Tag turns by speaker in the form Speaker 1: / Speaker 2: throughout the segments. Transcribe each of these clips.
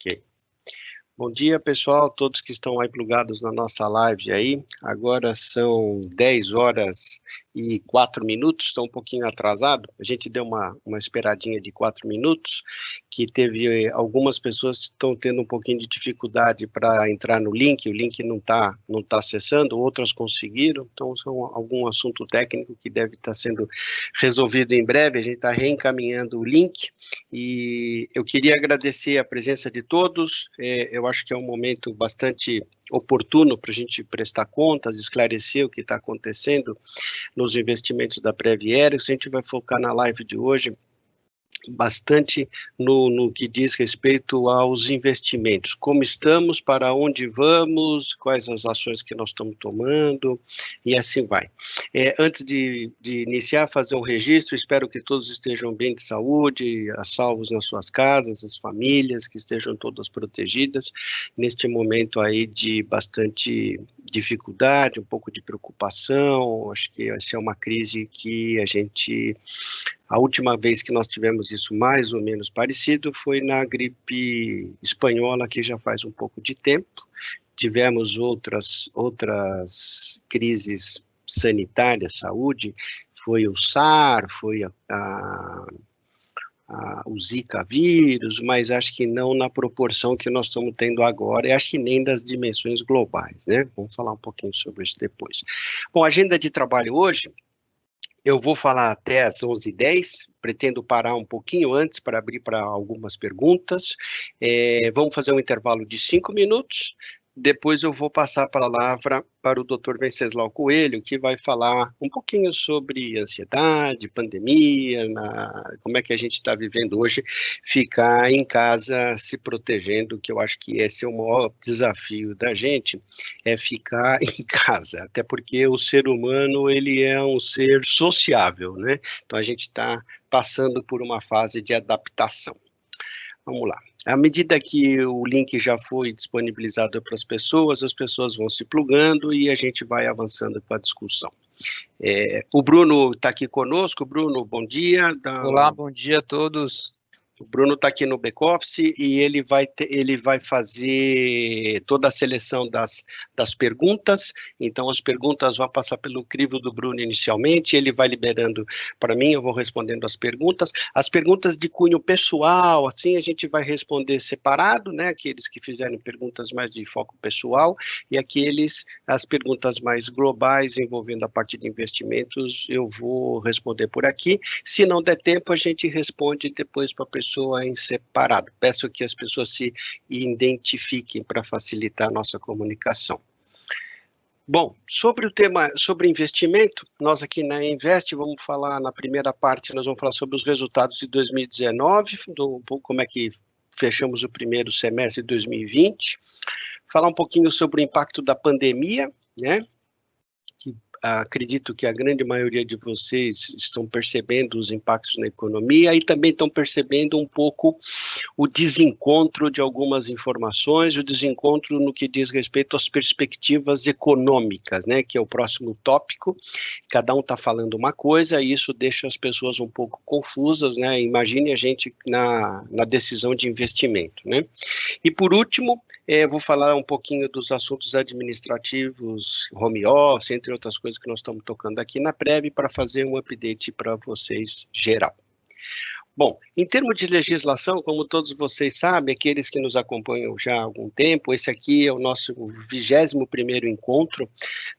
Speaker 1: Ok. Bom dia, pessoal, todos que estão aí plugados na nossa live aí. Agora são 10 horas e 4 minutos, estou um pouquinho atrasado. A gente deu uma esperadinha de 4 minutos, que teve algumas pessoas que estão tendo um pouquinho de dificuldade para entrar no link, o link não tá acessando, outras conseguiram, então são algum assunto técnico que deve estar sendo resolvido em breve. A gente está reencaminhando o link e eu queria agradecer a presença de todos. Eu acho que é um momento bastante oportuno para a gente prestar contas, esclarecer o que está acontecendo nos investimentos da Prev Erickson. A gente vai focar na live de hoje bastante no que diz respeito aos investimentos, como estamos, para onde vamos, quais as ações que nós estamos tomando, e assim vai. Antes de iniciar, fazer um registro, espero que todos estejam bem de saúde, a salvos nas suas casas, as famílias, que estejam todas protegidas, neste momento aí de bastante dificuldade, um pouco de preocupação. Acho que essa é uma crise que a última vez que nós tivemos isso mais ou menos parecido foi na gripe espanhola, que já faz um pouco de tempo. Tivemos outras crises sanitárias, saúde, foi o SAR, foi o Zika vírus, mas acho que não na proporção que nós estamos tendo agora, e acho que nem das dimensões globais, né? Vamos falar um pouquinho sobre isso depois. Bom, agenda de trabalho hoje, eu vou falar até às 11h10, pretendo parar um pouquinho antes para abrir para algumas perguntas. Vamos fazer um intervalo de 5 minutos, depois eu vou passar a palavra para o Dr. Venceslau Coelho, que vai falar um pouquinho sobre ansiedade, pandemia, como é que a gente está vivendo hoje, ficar em casa se protegendo, que eu acho que esse é o maior desafio da gente, é ficar em casa, até porque o ser humano, ele é um ser sociável, né? Então a gente está passando por uma fase de adaptação. Vamos lá. À medida que o link já foi disponibilizado para as pessoas vão se plugando e a gente vai avançando com a discussão. O Bruno está aqui conosco. Bruno, bom dia.
Speaker 2: Olá, bom dia a todos.
Speaker 1: O Bruno está aqui no back-office e ele vai fazer toda a seleção das perguntas. Então, as perguntas vão passar pelo crivo do Bruno inicialmente, ele vai liberando para mim, eu vou respondendo as perguntas. As perguntas de cunho pessoal, assim, a gente vai responder separado, né? Aqueles que fizerem perguntas mais de foco pessoal e as perguntas mais globais envolvendo a parte de investimentos, eu vou responder por aqui. Se não der tempo, a gente responde depois para a pessoa em separado. Peço que as pessoas se identifiquem para facilitar a nossa comunicação. Bom, sobre o tema, sobre investimento, nós aqui na Invest vamos falar, na primeira parte, nós vamos falar sobre os resultados de 2019, como é que fechamos o primeiro semestre de 2020, falar um pouquinho sobre o impacto da pandemia, né? Acredito que a grande maioria de vocês estão percebendo os impactos na economia e também estão percebendo um pouco o desencontro de algumas informações, o desencontro no que diz respeito às perspectivas econômicas, né, que é o próximo tópico. Cada um está falando uma coisa e isso deixa as pessoas um pouco confusas, né? Imagine a gente na decisão de investimento, né? E por último, vou falar um pouquinho dos assuntos administrativos, home office, entre outras coisas que nós estamos tocando aqui na Prev, para fazer um update para vocês geral. Bom, em termos de legislação, como todos vocês sabem, aqueles que nos acompanham já há algum tempo, esse aqui é o nosso 21º encontro,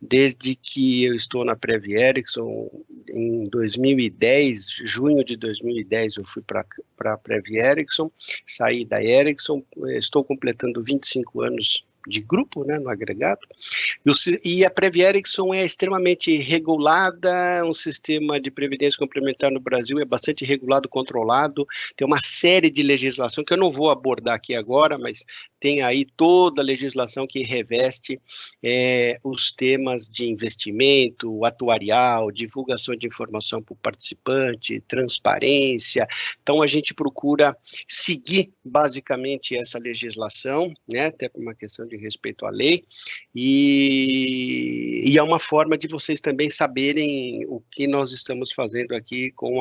Speaker 1: desde que eu estou na Prev Erickson, em 2010, junho de 2010 eu fui para a Prev Erickson, saí da Erickson, estou completando 25 anos de grupo, né, no agregado, e a Prev Erickson é extremamente regulada, um sistema de previdência complementar no Brasil é bastante regulado, controlado, tem uma série de legislação que eu não vou abordar aqui agora, mas tem aí toda a legislação que reveste os temas de investimento, atuarial, divulgação de informação para o participante, transparência. Então, a gente procura seguir basicamente essa legislação, né, até por uma questão de respeito à lei, e é uma forma de vocês também saberem o que nós estamos fazendo aqui com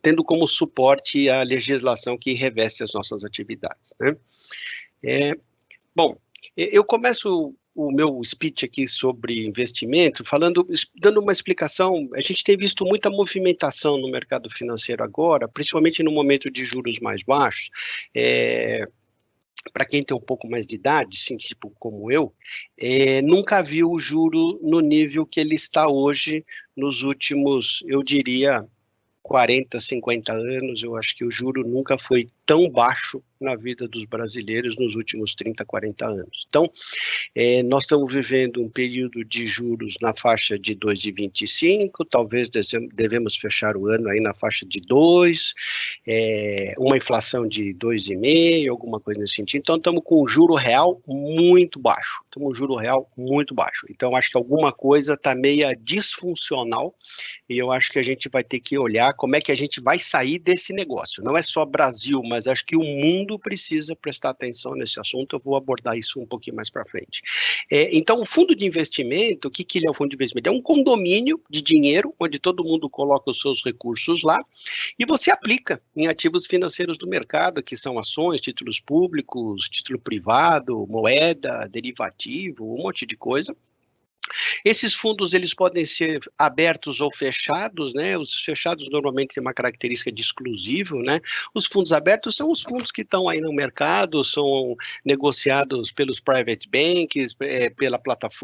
Speaker 1: tendo como suporte a legislação que reveste as nossas atividades, né? Bom, eu começo o meu speech aqui sobre investimento, dando uma explicação. A gente tem visto muita movimentação no mercado financeiro agora, principalmente no momento de juros mais baixos. Para quem tem um pouco mais de idade, assim, tipo como eu, nunca viu o juro no nível que ele está hoje nos últimos, eu diria, 40, 50 anos. Eu acho que o juro nunca foi tão baixo na vida dos brasileiros nos últimos 30, 40 anos. Então, nós estamos vivendo um período de juros na faixa de 2,25, talvez devemos fechar o ano aí na faixa de 2, uma inflação de 2,5, alguma coisa nesse sentido. Então, estamos com um juro real muito baixo. Então, acho que alguma coisa está meio disfuncional e eu acho que a gente vai ter que olhar como é que a gente vai sair desse negócio. Não é só Brasil, mas acho que o mundo precisa prestar atenção nesse assunto. Eu vou abordar isso um pouquinho mais para frente. Então, o fundo de investimento, o que ele é o fundo de investimento? É um condomínio de dinheiro, onde todo mundo coloca os seus recursos lá, e você aplica em ativos financeiros do mercado, que são ações, títulos públicos, título privado, moeda, derivativo, um monte de coisa. Esses fundos, eles podem ser abertos ou fechados, né? Os fechados normalmente têm uma característica de exclusivo, né? Os fundos abertos são os fundos que estão aí no mercado, são negociados pelos private banks,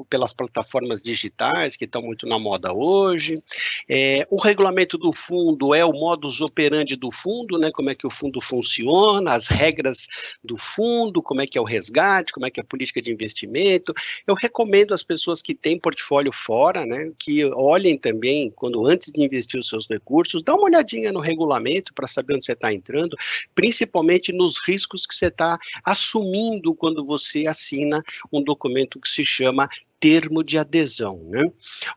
Speaker 1: pelas plataformas digitais, que estão muito na moda hoje. O regulamento do fundo é o modus operandi do fundo, né? Como é que o fundo funciona, as regras do fundo, como é que é o resgate, como é que é a política de investimento. Eu recomendo às pessoas que têm portfólio fora, né, que olhem também, antes de investir os seus recursos, dá uma olhadinha no regulamento para saber onde você está entrando, principalmente nos riscos que você está assumindo quando você assina um documento que se chama termo de adesão, né?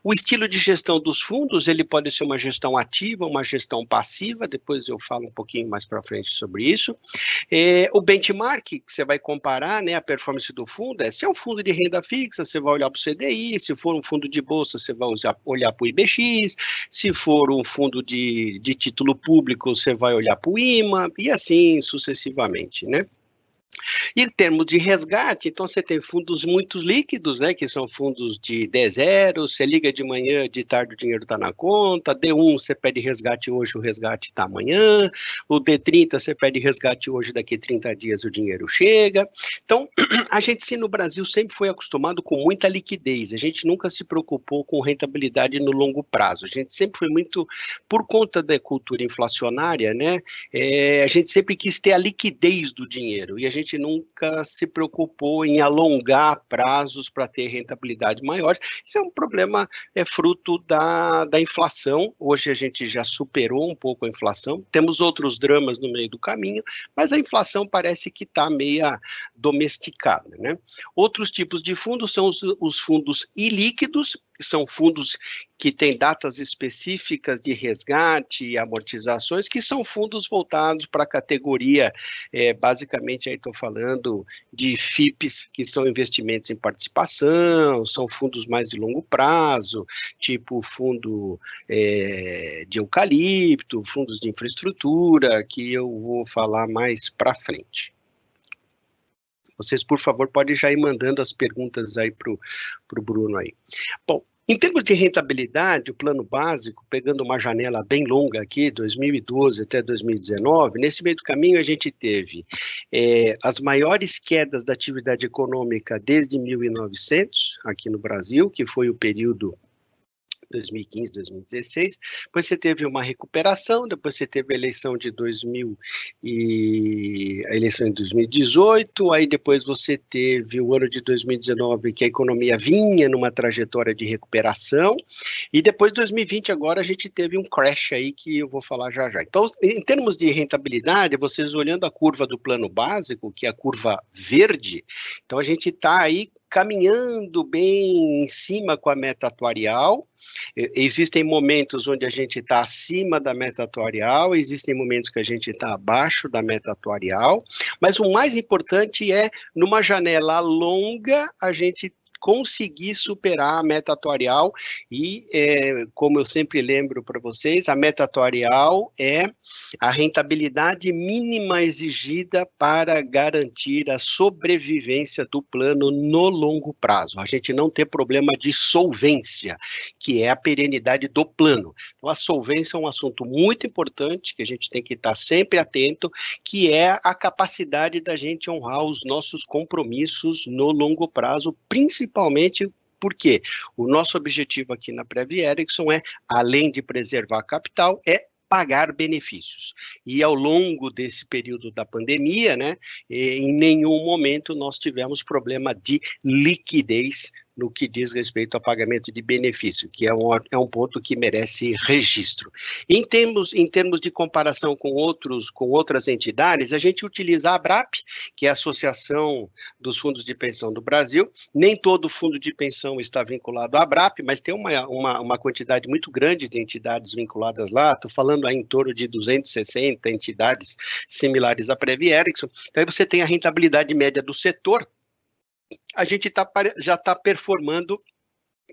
Speaker 1: O estilo de gestão dos fundos, ele pode ser uma gestão ativa, uma gestão passiva, depois eu falo um pouquinho mais para frente sobre isso. O benchmark, que você vai comparar, né, a performance do fundo, se é um fundo de renda fixa, você vai olhar para o CDI, se for um fundo de bolsa, você vai olhar para o IBX, se for um fundo de título público, você vai olhar para o IMA, e assim sucessivamente, né? E em termos de resgate, então você tem fundos muito líquidos, né, que são fundos de D0, você liga de manhã, de tarde o dinheiro está na conta, D1 você pede resgate hoje, o resgate está amanhã, o D30 você pede resgate hoje, daqui 30 dias o dinheiro chega. Então, a gente sim no Brasil sempre foi acostumado com muita liquidez, a gente nunca se preocupou com rentabilidade no longo prazo, a gente sempre foi muito, por conta da cultura inflacionária, né, a gente sempre quis ter a liquidez do dinheiro, e a gente nunca se preocupou em alongar prazos para ter rentabilidade maiores. Isso é um problema, fruto da inflação. Hoje a gente já superou um pouco a inflação, temos outros dramas no meio do caminho, mas a inflação parece que está meia domesticada, né? Outros tipos de fundos são os fundos ilíquidos, que são fundos que têm datas específicas de resgate e amortizações, que são fundos voltados para a categoria, basicamente, aí estou falando de FIPs, que são investimentos em participação, são fundos mais de longo prazo, tipo fundo de eucalipto, fundos de infraestrutura, que eu vou falar mais para frente. Vocês, por favor, podem já ir mandando as perguntas aí para o Bruno aí. Bom, em termos de rentabilidade, o plano básico, pegando uma janela bem longa aqui, 2012 até 2019, nesse meio do caminho a gente teve as maiores quedas da atividade econômica desde 1900, aqui no Brasil, que foi o período 2015, 2016, depois você teve uma recuperação, depois você teve a eleição de 2018, aí depois você teve o ano de 2019, que a economia vinha numa trajetória de recuperação, e depois 2020 agora a gente teve um crash aí que eu vou falar já já. Então, em termos de rentabilidade, vocês olhando a curva do plano básico, que é a curva verde, então a gente está aí caminhando bem em cima com a meta atuarial. Existem momentos onde a gente está acima da meta atuarial, existem momentos que a gente está abaixo da meta atuarial, mas o mais importante é, numa janela longa, a gente conseguir superar a meta atuarial e, como eu sempre lembro para vocês, a meta atuarial é a rentabilidade mínima exigida para garantir a sobrevivência do plano no longo prazo. A gente não ter problema de solvência, que é a perenidade do plano. Então, a solvência é um assunto muito importante, que a gente tem que estar sempre atento, que é a capacidade da gente honrar os nossos compromissos no longo prazo, principalmente porque o nosso objetivo aqui na Prev Erickson é, além de preservar capital, é pagar benefícios. E ao longo desse período da pandemia, né, em nenhum momento nós tivemos problema de liquidez no que diz respeito ao pagamento de benefício, que é um ponto que merece registro. Em termos de comparação com outras entidades, a gente utiliza a ABRAP, que é a Associação dos Fundos de Pensão do Brasil. Nem todo fundo de pensão está vinculado à ABRAP, mas tem uma quantidade muito grande de entidades vinculadas lá. Estou falando aí em torno de 260 entidades similares à Prev Erickson. Então, aí você tem a rentabilidade média do setor. A gente já está performando,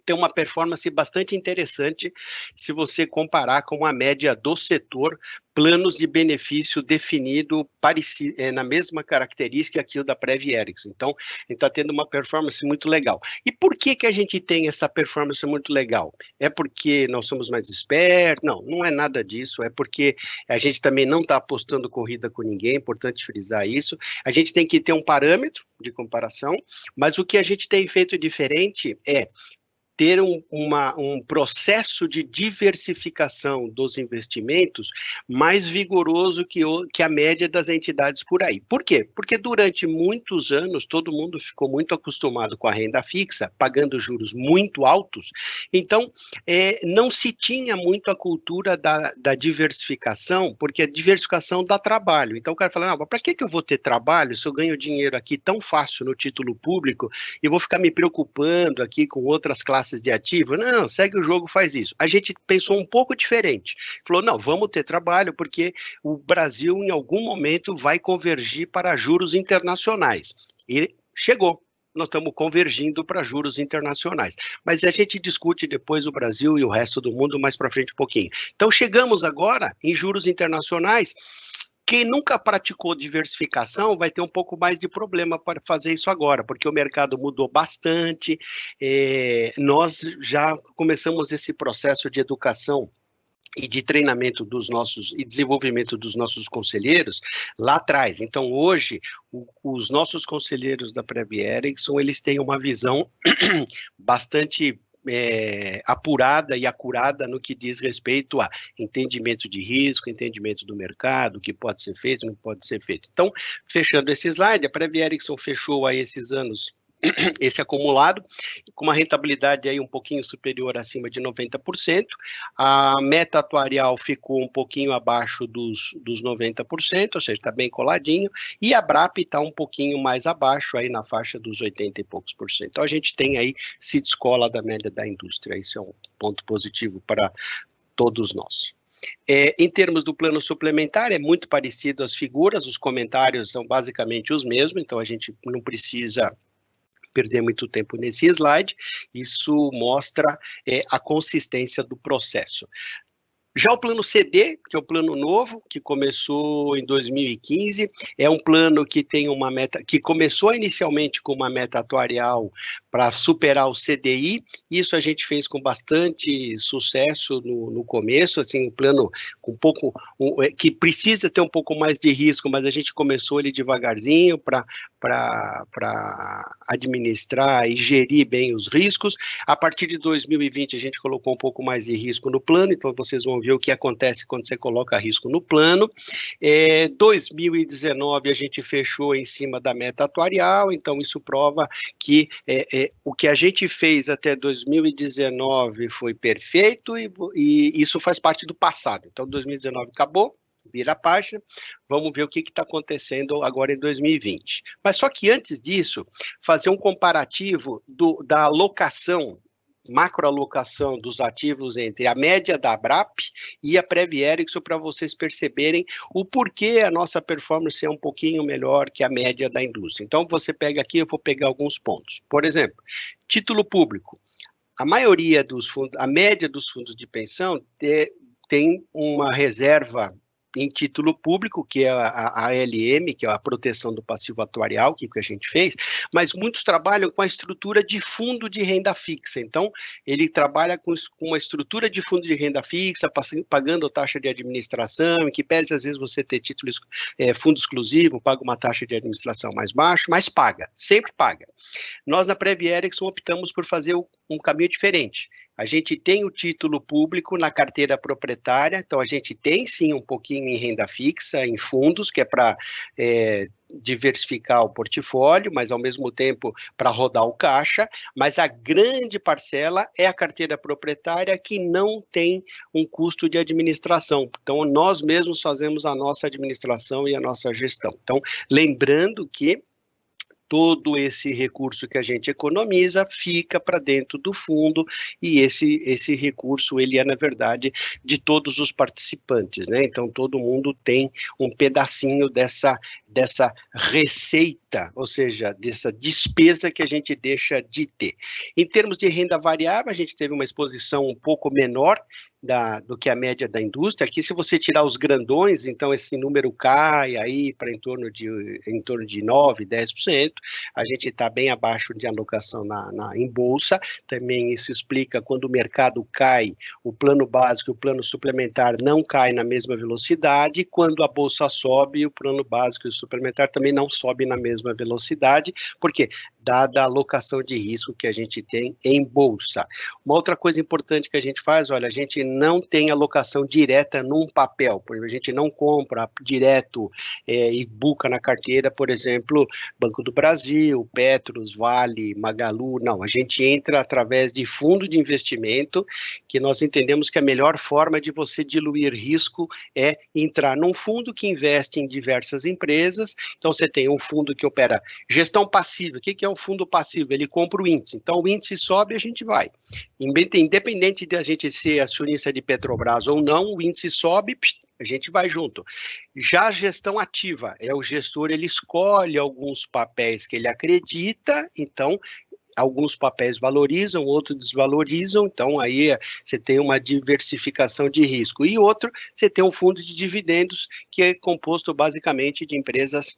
Speaker 1: tem uma performance bastante interessante se você comparar com a média do setor, planos de benefício definido na mesma característica que aquilo da Prev Erickson. Então, a gente está tendo uma performance muito legal. E por que a gente tem essa performance muito legal? É porque nós somos mais espertos? Não, não é nada disso, é porque a gente também não está apostando corrida com ninguém, é importante frisar isso. A gente tem que ter um parâmetro de comparação, mas o que a gente tem feito diferente é ter um processo de diversificação dos investimentos mais vigoroso que a média das entidades por aí. Por quê? Porque durante muitos anos todo mundo ficou muito acostumado com a renda fixa, pagando juros muito altos, então não se tinha muito a cultura da diversificação, porque a diversificação dá trabalho. Então o cara fala, para que eu vou ter trabalho se eu ganho dinheiro aqui tão fácil no título público e vou ficar me preocupando aqui com outras classes de ativo? Não, segue o jogo, faz isso. A gente pensou um pouco diferente. Falou, não, vamos ter trabalho, porque o Brasil, em algum momento, vai convergir para juros internacionais. E chegou. Nós estamos convergindo para juros internacionais. Mas a gente discute depois o Brasil e o resto do mundo mais para frente um pouquinho. Então, chegamos agora em juros internacionais. Quem nunca praticou diversificação vai ter um pouco mais de problema para fazer isso agora, porque o mercado mudou bastante, nós já começamos esse processo de educação e de treinamento e desenvolvimento dos nossos conselheiros lá atrás. Então, hoje, os nossos conselheiros da Prev Erickson, eles têm uma visão bastante apurada e acurada no que diz respeito a entendimento de risco, entendimento do mercado, o que pode ser feito, não pode ser feito. Então, fechando esse slide, a Prev Erickson fechou aí esses anos esse acumulado, com uma rentabilidade aí um pouquinho superior, acima de 90%, a meta atuarial ficou um pouquinho abaixo dos 90%, ou seja, está bem coladinho, e a BRAP está um pouquinho mais abaixo, aí na faixa dos 80 e poucos por cento. Então, a gente tem aí, se descola da média da indústria, isso é um ponto positivo para todos nós. Em termos do plano suplementar, é muito parecido as figuras, os comentários são basicamente os mesmos, então a gente não precisa perder muito tempo nesse slide, isso mostra a consistência do processo. Já o plano CD, que é o plano novo, que começou em 2015, é um plano que tem uma meta, que começou inicialmente com uma meta atuarial para superar o CDI, isso a gente fez com bastante sucesso no começo, assim, um plano com que precisa ter um pouco mais de risco, mas a gente começou ele devagarzinho para administrar e gerir bem os riscos. A partir de 2020 a gente colocou um pouco mais de risco no plano, então vocês vão ver o que acontece quando você coloca risco no plano. 2019 a gente fechou em cima da meta atuarial, então isso prova que o que a gente fez até 2019 foi perfeito e isso faz parte do passado. Então 2019 acabou, vira a página, vamos ver o que está acontecendo agora em 2020. Mas só que antes disso, fazer um comparativo da alocação macroalocação dos ativos entre a média da Abrap e a Prev Erickson para vocês perceberem o porquê a nossa performance é um pouquinho melhor que a média da indústria. Então, você pega aqui, eu vou pegar alguns pontos. Por exemplo, título público. A maioria dos fundos, a média dos fundos de pensão tem uma reserva em título público, que é a ALM, que é a proteção do passivo atuarial, que a gente fez, mas muitos trabalham com a estrutura de fundo de renda fixa. Então, ele trabalha com uma estrutura de fundo de renda fixa, pagando taxa de administração, em que pese às vezes você ter fundo exclusivo, paga uma taxa de administração mais baixa, mas paga, sempre paga. Nós, na Prev Erickson, optamos por fazer um caminho diferente. A gente tem o título público na carteira proprietária, então a gente tem sim um pouquinho em renda fixa, em fundos, que é para diversificar o portfólio, mas ao mesmo tempo para rodar o caixa, mas a grande parcela é a carteira proprietária que não tem um custo de administração. Então nós mesmos fazemos a nossa administração e a nossa gestão. Então, lembrando que todo esse recurso que a gente economiza fica para dentro do fundo e esse recurso, ele é, na verdade, de todos os participantes, né? Então, todo mundo tem um pedacinho dessa receita, ou seja, dessa despesa que a gente deixa de ter. Em termos de renda variável, a gente teve uma exposição um pouco menor do que a média da indústria. Aqui, se você tirar os grandões, então esse número cai aí para em torno de 9%, 10%. A gente está bem abaixo de alocação em bolsa. Também isso explica quando o mercado cai, o plano básico e o plano suplementar não caem na mesma velocidade. Quando a bolsa sobe, o plano básico e o suplementar também não sobem na mesma velocidade. Por quê? Dada a alocação de risco que a gente tem em bolsa. Uma outra coisa importante que a gente faz, olha, a gente não tem alocação direta num papel, por exemplo, a gente não compra direto e buca na carteira, por exemplo, Banco do Brasil, Petros, Vale, Magalu, não, a gente entra através de fundo de investimento, que nós entendemos que a melhor forma de você diluir risco é entrar num fundo que investe em diversas empresas. Então você tem um fundo que opera gestão passiva. O que é o fundo passivo? Ele compra o índice, então o índice sobe e a gente vai. Independente de a gente ser acionista de Petrobras ou não, o índice sobe, a gente vai junto. Já a gestão ativa, o gestor, ele escolhe alguns papéis que ele acredita, então alguns papéis valorizam, outros desvalorizam, então aí você tem uma diversificação de risco. E outro, você tem um fundo de dividendos que é composto basicamente de empresas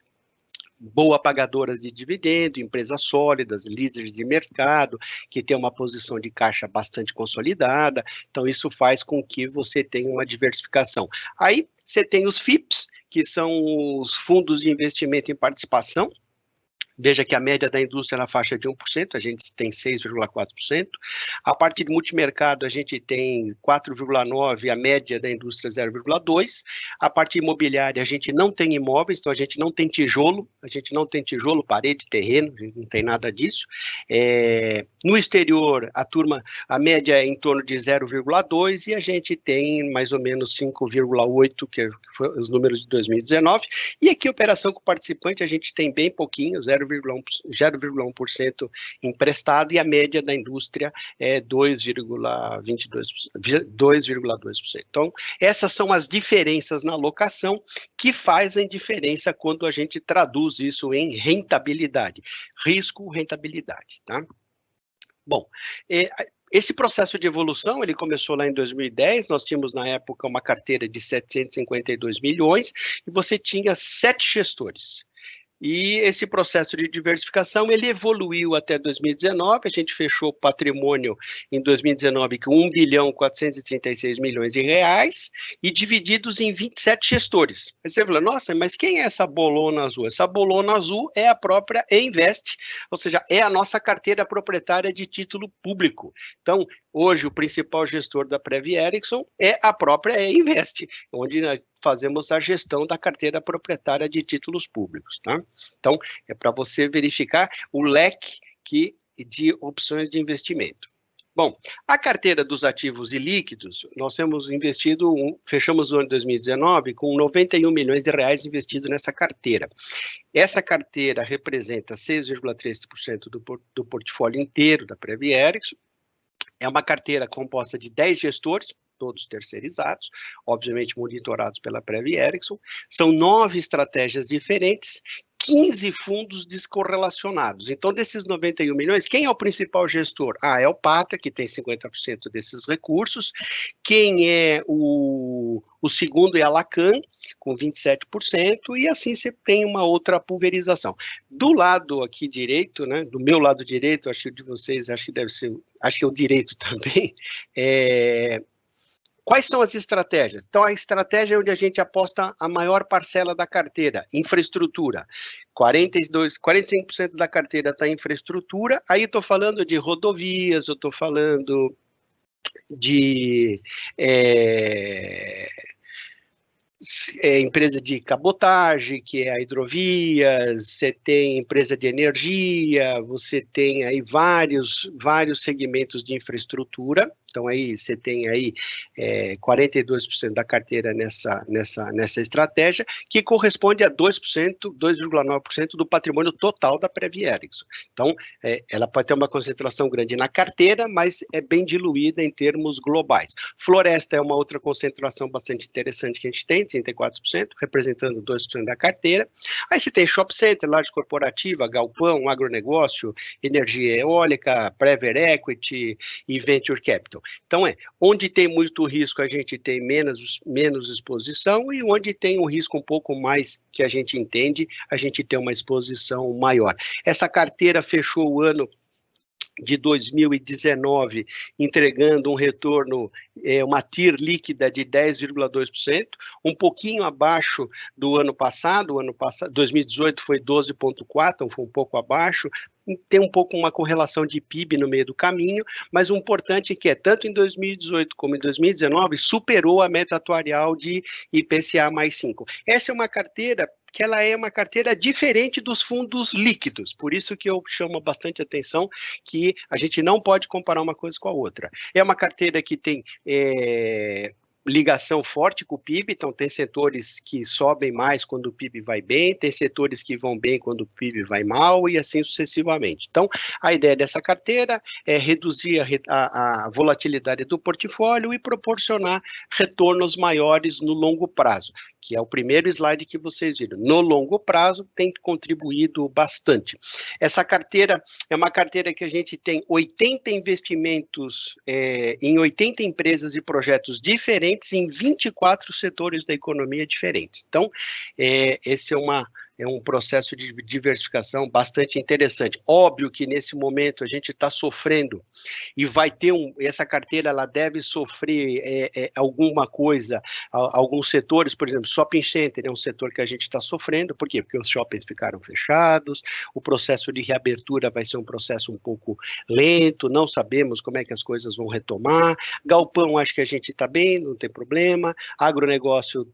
Speaker 1: boa pagadoras de dividendo, empresas sólidas, líderes de mercado, que tem uma posição de caixa bastante consolidada. Então, isso faz com que você tenha uma diversificação. Aí, você tem os FIPs, que são os fundos de investimento em participação. Veja que a média da indústria é na faixa de 1%, a gente tem 6,4%. A parte de multimercado, a gente tem 4,9%, a média da indústria 0,2%. A parte imobiliária, a gente não tem imóveis, então a gente não tem tijolo, parede, terreno, a gente não tem nada disso. No exterior, a média é em torno de 0,2% e a gente tem mais ou menos 5,8%, que foram os números de 2019. E aqui, operação com participante, a gente tem bem pouquinho, 0,1% emprestado, e a média da indústria é 2,2%. Então, essas são as diferenças na alocação que fazem diferença quando a gente traduz isso em rentabilidade. Risco, rentabilidade, tá? Bom, esse processo de evolução, ele começou lá em 2010, nós tínhamos na época uma carteira de 752 milhões e você tinha 7 gestores. E esse processo de diversificação, ele evoluiu até 2019, a gente fechou o patrimônio em 2019 com 1.436 milhões de reais e divididos em 27 gestores. Aí você fala, nossa, mas quem é essa bolona azul? Essa bolona azul é a própria E-Invest, ou seja, é a nossa carteira proprietária de título público. Então, hoje o principal gestor da Prev Erickson é a própria E-Invest, onde nós fazemos a gestão da carteira proprietária de títulos públicos, tá? Então, é para você verificar o leque de opções de investimento. Bom, a carteira dos ativos e líquidos, nós temos investido, fechamos o ano de 2019 com 91 milhões de reais investidos nessa carteira. Essa carteira representa 6,3% do portfólio inteiro da Prev Erickson, É uma carteira composta de 10 gestores, todos terceirizados, obviamente monitorados pela Prev Erickson. São 9 estratégias diferentes, 15 fundos descorrelacionados. Então, desses 91 milhões, quem é o principal gestor? É o Pátria, que tem 50% desses recursos. Quem é o segundo é a Lacan, com 27%, e assim você tem uma outra pulverização. Do lado aqui direito, né, do meu lado direito, acho que de vocês, acho que deve ser, acho que é o direito também, quais são as estratégias? Então, a estratégia é onde a gente aposta a maior parcela da carteira, infraestrutura. 45% da carteira está em infraestrutura, aí estou falando de rodovias, eu estou falando de empresa de cabotagem, que é a Hidrovias, você tem empresa de energia, você tem aí vários segmentos de infraestrutura. Então, aí você tem aí 42% da carteira nessa estratégia, que corresponde a 2,9% do patrimônio total da Prev Erickson. Então, ela pode ter uma concentração grande na carteira, mas é bem diluída em termos globais. Floresta é uma outra concentração bastante interessante que a gente tem, 34%, representando 2% da carteira. Aí você tem shopping center, laje corporativa, galpão, agronegócio, energia eólica, private equity e venture capital. Então, onde tem muito risco, a gente tem menos exposição, e onde tem um risco um pouco mais que a gente entende, a gente tem uma exposição maior. Essa carteira fechou o ano de 2019, entregando um retorno, uma TIR líquida de 10,2%, um pouquinho abaixo do ano passado, 2018 foi 12,4%, então foi um pouco abaixo, tem um pouco uma correlação de PIB no meio do caminho, mas o importante é que tanto em 2018 como em 2019, superou a meta atuarial de IPCA mais 5. Essa é uma carteira que ela é uma carteira diferente dos fundos líquidos, por isso que eu chamo bastante atenção que a gente não pode comparar uma coisa com a outra. É uma carteira que tem ligação forte com o PIB, então tem setores que sobem mais quando o PIB vai bem, tem setores que vão bem quando o PIB vai mal, e assim sucessivamente. Então, a ideia dessa carteira é reduzir a volatilidade do portfólio e proporcionar retornos maiores no longo prazo, que é o primeiro slide que vocês viram. No longo prazo, tem contribuído bastante. Essa carteira é uma carteira que a gente tem 80 investimentos em 80 empresas e projetos diferentes em 24 setores da economia diferentes. Então, esse é um processo de diversificação bastante interessante. Óbvio que nesse momento a gente está sofrendo e vai ter essa carteira, ela deve sofrer alguma coisa, alguns setores, por exemplo, shopping center é um setor que a gente está sofrendo. Por quê? Porque os shoppings ficaram fechados, o processo de reabertura vai ser um processo um pouco lento, não sabemos como é que as coisas vão retomar. Galpão, acho que a gente está bem, não tem problema. Agronegócio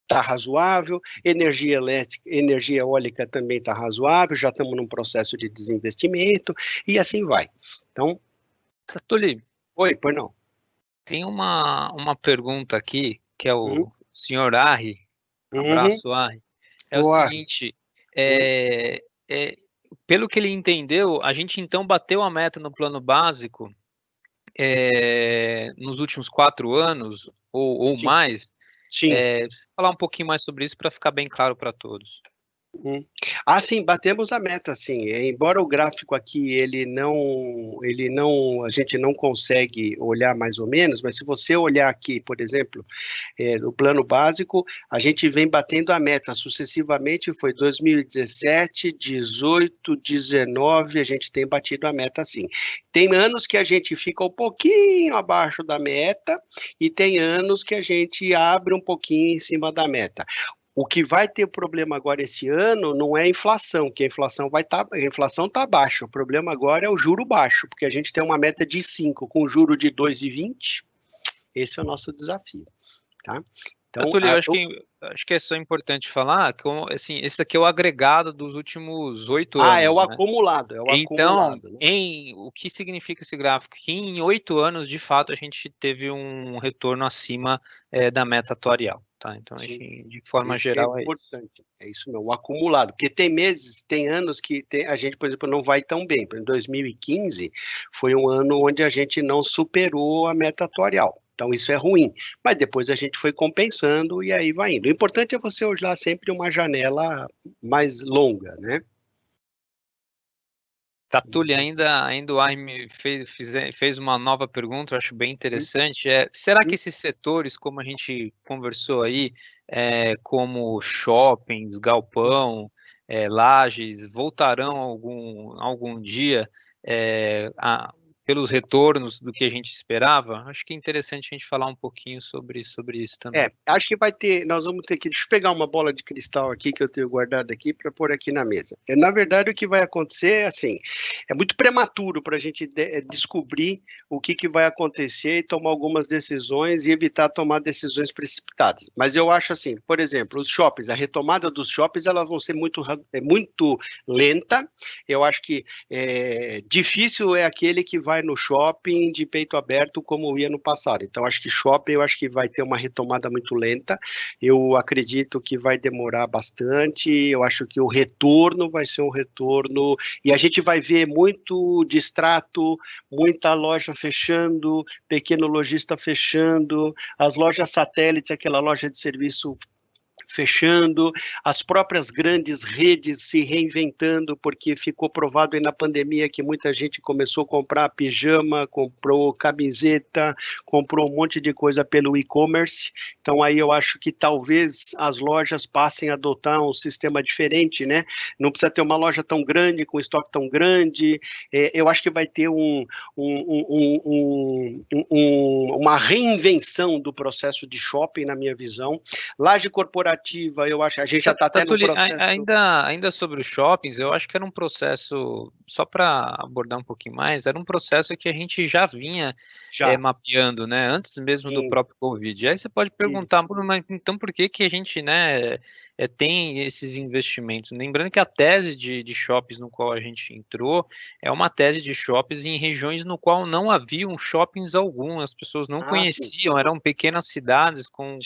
Speaker 1: está razoável, energia elétrica, energia eólica também está razoável, já estamos num processo de desinvestimento, e assim vai. Então,
Speaker 2: Satuli,
Speaker 1: oi, pois não.
Speaker 2: Tem uma pergunta aqui, que é o senhor Arri, abraço, Arri. É o seguinte, pelo que ele entendeu, a gente então bateu a meta no plano básico nos últimos 4 anos, ou
Speaker 1: Sim.
Speaker 2: mais.
Speaker 1: Sim.
Speaker 2: Falar um pouquinho mais sobre isso para ficar bem claro para todos.
Speaker 1: Sim, batemos a meta, sim. Embora o gráfico aqui, a gente não consegue olhar mais ou menos, mas se você olhar aqui, por exemplo, no plano básico, a gente vem batendo a meta sucessivamente, foi 2017, 18, 19, a gente tem batido a meta, sim. Tem anos que a gente fica um pouquinho abaixo da meta e tem anos que a gente abre um pouquinho em cima da meta. O que vai ter problema agora esse ano não é a inflação, que a inflação está baixa. O problema agora é o juro baixo, porque a gente tem uma meta de 5 com juro de 2,20. Esse é o nosso desafio, tá? Então,
Speaker 2: Túlio, acho que é só importante falar que, assim, esse daqui é o agregado dos últimos 8 anos.
Speaker 1: É o
Speaker 2: né?
Speaker 1: acumulado,
Speaker 2: Então,
Speaker 1: acumulado, né?
Speaker 2: o que significa esse gráfico? Que em 8 anos, de fato, a gente teve um retorno acima da meta atuarial. tá? Então,
Speaker 1: Sim.
Speaker 2: de forma geral,
Speaker 1: é importante. É isso mesmo, o acumulado. Porque tem meses, tem anos que a gente, por exemplo, não vai tão bem. Em 2015 foi um ano onde a gente não superou a meta atuarial. Então, isso é ruim. Mas depois a gente foi compensando e aí vai indo. O importante é você olhar sempre uma janela mais longa, né?
Speaker 2: Tatuli, ainda o Armin fez uma nova pergunta, eu acho bem interessante. Será que esses setores, como a gente conversou aí, como shoppings, galpão, lajes, voltarão algum dia pelos retornos do que a gente esperava? Acho que é interessante a gente falar um pouquinho sobre isso também.
Speaker 1: Acho que nós vamos ter que, deixa eu pegar uma bola de cristal aqui que eu tenho guardado aqui para pôr aqui na mesa. Na verdade, o que vai acontecer, assim, é muito prematuro para a gente descobrir o que vai acontecer e tomar algumas decisões e evitar tomar decisões precipitadas. Mas eu acho assim, por exemplo, os shoppings, a retomada dos shoppings, elas vão ser muito lenta. Eu acho que difícil é aquele que vai no shopping de peito aberto como ia no passado. Então, acho que shopping, eu acho que vai ter uma retomada muito lenta. Eu acredito que vai demorar bastante. Eu acho que o retorno vai ser um retorno e a gente vai ver muito distrato, muita loja fechando, pequeno lojista fechando, as lojas satélites, aquela loja de serviço fechando, as próprias grandes redes se reinventando, porque ficou provado aí na pandemia que muita gente começou a comprar pijama, comprou camiseta, comprou um monte de coisa pelo e-commerce. Então aí eu acho que talvez as lojas passem a adotar um sistema diferente, né? Não precisa ter uma loja tão grande, com estoque tão grande. Eu acho que vai ter uma reinvenção do processo de shopping, na minha visão. Laje corporativa, eu acho, a gente já está até no processo.
Speaker 2: Ainda sobre os shoppings, eu acho que era um processo, só para abordar um pouquinho mais, era um processo que a gente já vinha mapeando, né, antes mesmo do próprio Covid. Aí você pode perguntar, mas então por que a gente, né, tem esses investimentos? Lembrando que a tese de shoppings no qual a gente entrou é uma tese de shoppings em regiões no qual não haviam shoppings algum, as pessoas não conheciam, eram pequenas cidades com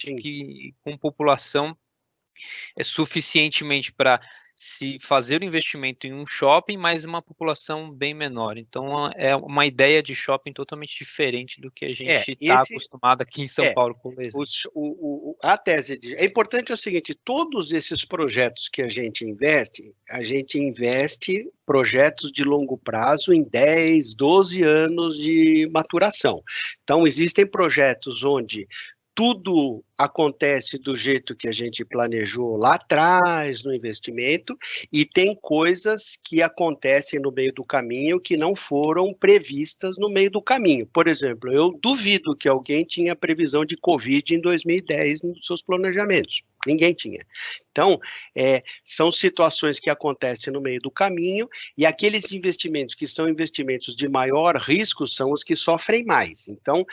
Speaker 2: população suficientemente para se fazer o investimento em um shopping, mas uma população bem menor. Então, é uma ideia de shopping totalmente diferente do que a gente está acostumado aqui em São Paulo, por exemplo.
Speaker 1: A tese é importante o seguinte: todos esses projetos que a gente investe projetos de longo prazo em 10, 12 anos de maturação. Então, existem projetos onde tudo acontece do jeito que a gente planejou lá atrás no investimento e tem coisas que acontecem no meio do caminho que não foram previstas no meio do caminho. Por exemplo, eu duvido que alguém tinha previsão de Covid em 2010 nos seus planejamentos. Ninguém tinha. Então, são situações que acontecem no meio do caminho e aqueles investimentos que são investimentos de maior risco são os que sofrem mais. Então,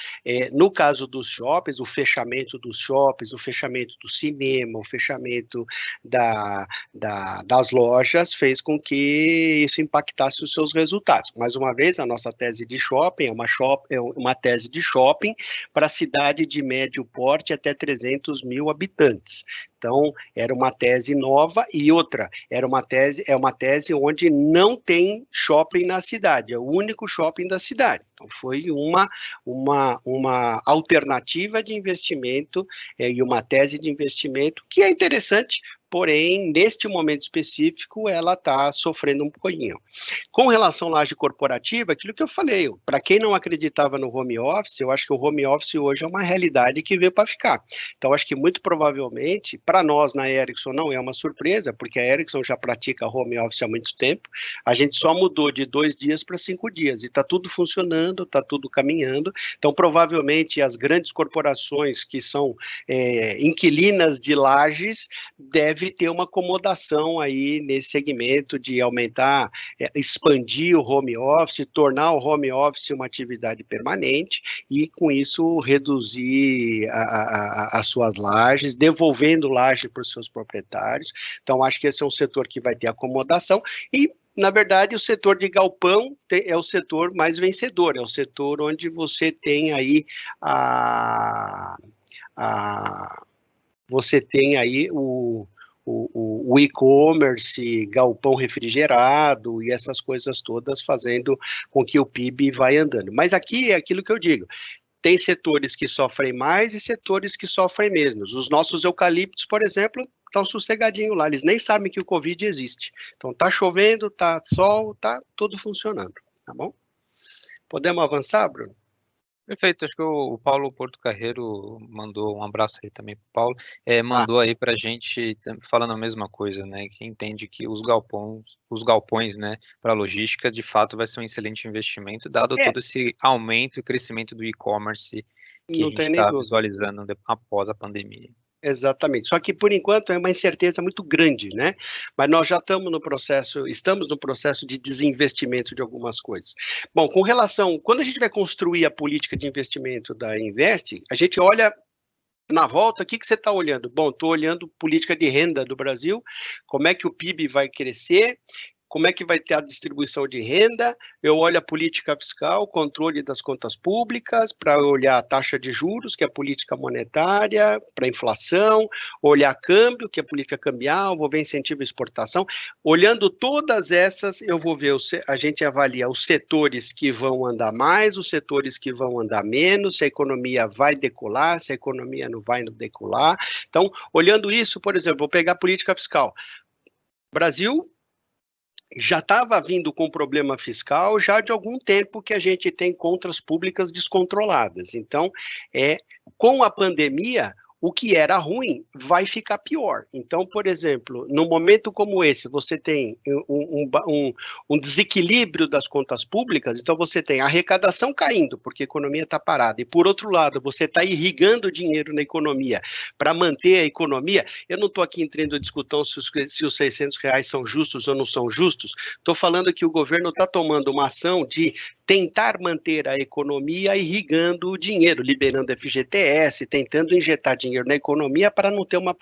Speaker 1: no caso dos shoppings, o fechamento dos shoppings, o fechamento do cinema, o fechamento das lojas fez com que isso impactasse os seus resultados. Mais uma vez, a nossa tese de shopping é uma tese de shopping para cidade de médio porte até 300 mil habitantes. Então, era uma tese nova e outra, é uma tese onde não tem shopping na cidade, é o único shopping da cidade. Então, foi uma alternativa de investimento e uma tese de investimento que é interessante, porém, neste momento específico, ela está sofrendo um pouquinho. Com relação à laje corporativa, aquilo que eu falei, para quem não acreditava no home office, eu acho que o home office hoje é uma realidade que veio para ficar. Então, acho que muito provavelmente, para nós na Ericsson não é uma surpresa, porque a Ericsson já pratica home office há muito tempo, a gente só mudou de 2 dias para 5 dias, e está tudo funcionando, está tudo caminhando. Então, provavelmente, as grandes corporações que são inquilinas de lajes deve ter uma acomodação aí nesse segmento de aumentar, expandir o home office, tornar o home office uma atividade permanente e, com isso, reduzir as suas lajes, devolvendo laje para os seus proprietários. Então, acho que esse é um setor que vai ter acomodação e, na verdade, o setor de galpão é o setor mais vencedor, é o setor onde você tem aí você tem aí o e-commerce, galpão refrigerado e essas coisas todas fazendo com que o PIB vai andando. Mas aqui é aquilo que eu digo, tem setores que sofrem mais e setores que sofrem menos. Os nossos eucaliptos, por exemplo, estão sossegadinhos lá, eles nem sabem que o Covid existe. Então, tá chovendo, tá sol, tá tudo funcionando, tá bom? Podemos avançar, Bruno?
Speaker 2: Perfeito, acho que o Paulo Porto Carreiro mandou um abraço aí também para o Paulo, mandou aí para a gente falando a mesma coisa, né, que entende que os galpões, né, para logística, de fato vai ser um excelente investimento, dado todo esse aumento e crescimento do e-commerce que a gente está visualizando após a pandemia.
Speaker 1: Exatamente, só que por enquanto é uma incerteza muito grande, né? Mas nós já estamos no processo de desinvestimento de algumas coisas. Bom, com relação, quando a gente vai construir a política de investimento da Invest, a gente olha na volta, o que você está olhando? Bom, estou olhando política de renda do Brasil, como é que o PIB vai crescer, como é que vai ter a distribuição de renda, eu olho a política fiscal, controle das contas públicas, para olhar a taxa de juros, que é a política monetária, para a inflação, olhar câmbio, que é a política cambial, vou ver incentivo à exportação. Olhando todas essas, eu vou ver, a gente avalia os setores que vão andar mais, os setores que vão andar menos, se a economia vai decolar, se a economia não vai decolar. Então, olhando isso, por exemplo, vou pegar a política fiscal. Brasil já estava vindo com problema fiscal já de algum tempo que a gente tem contas públicas descontroladas. Então, com a pandemia, o que era ruim vai ficar pior. Então, por exemplo, num momento como esse, você tem um desequilíbrio das contas públicas, então você tem a arrecadação caindo, porque a economia está parada, e por outro lado, você está irrigando dinheiro na economia para manter a economia. Eu não estou aqui entrando em discussão se os R$600 são justos ou não são justos, estou falando que o governo está tomando uma ação de tentar manter a economia irrigando o dinheiro, liberando FGTS, tentando injetar dinheiro na economia para não ter uma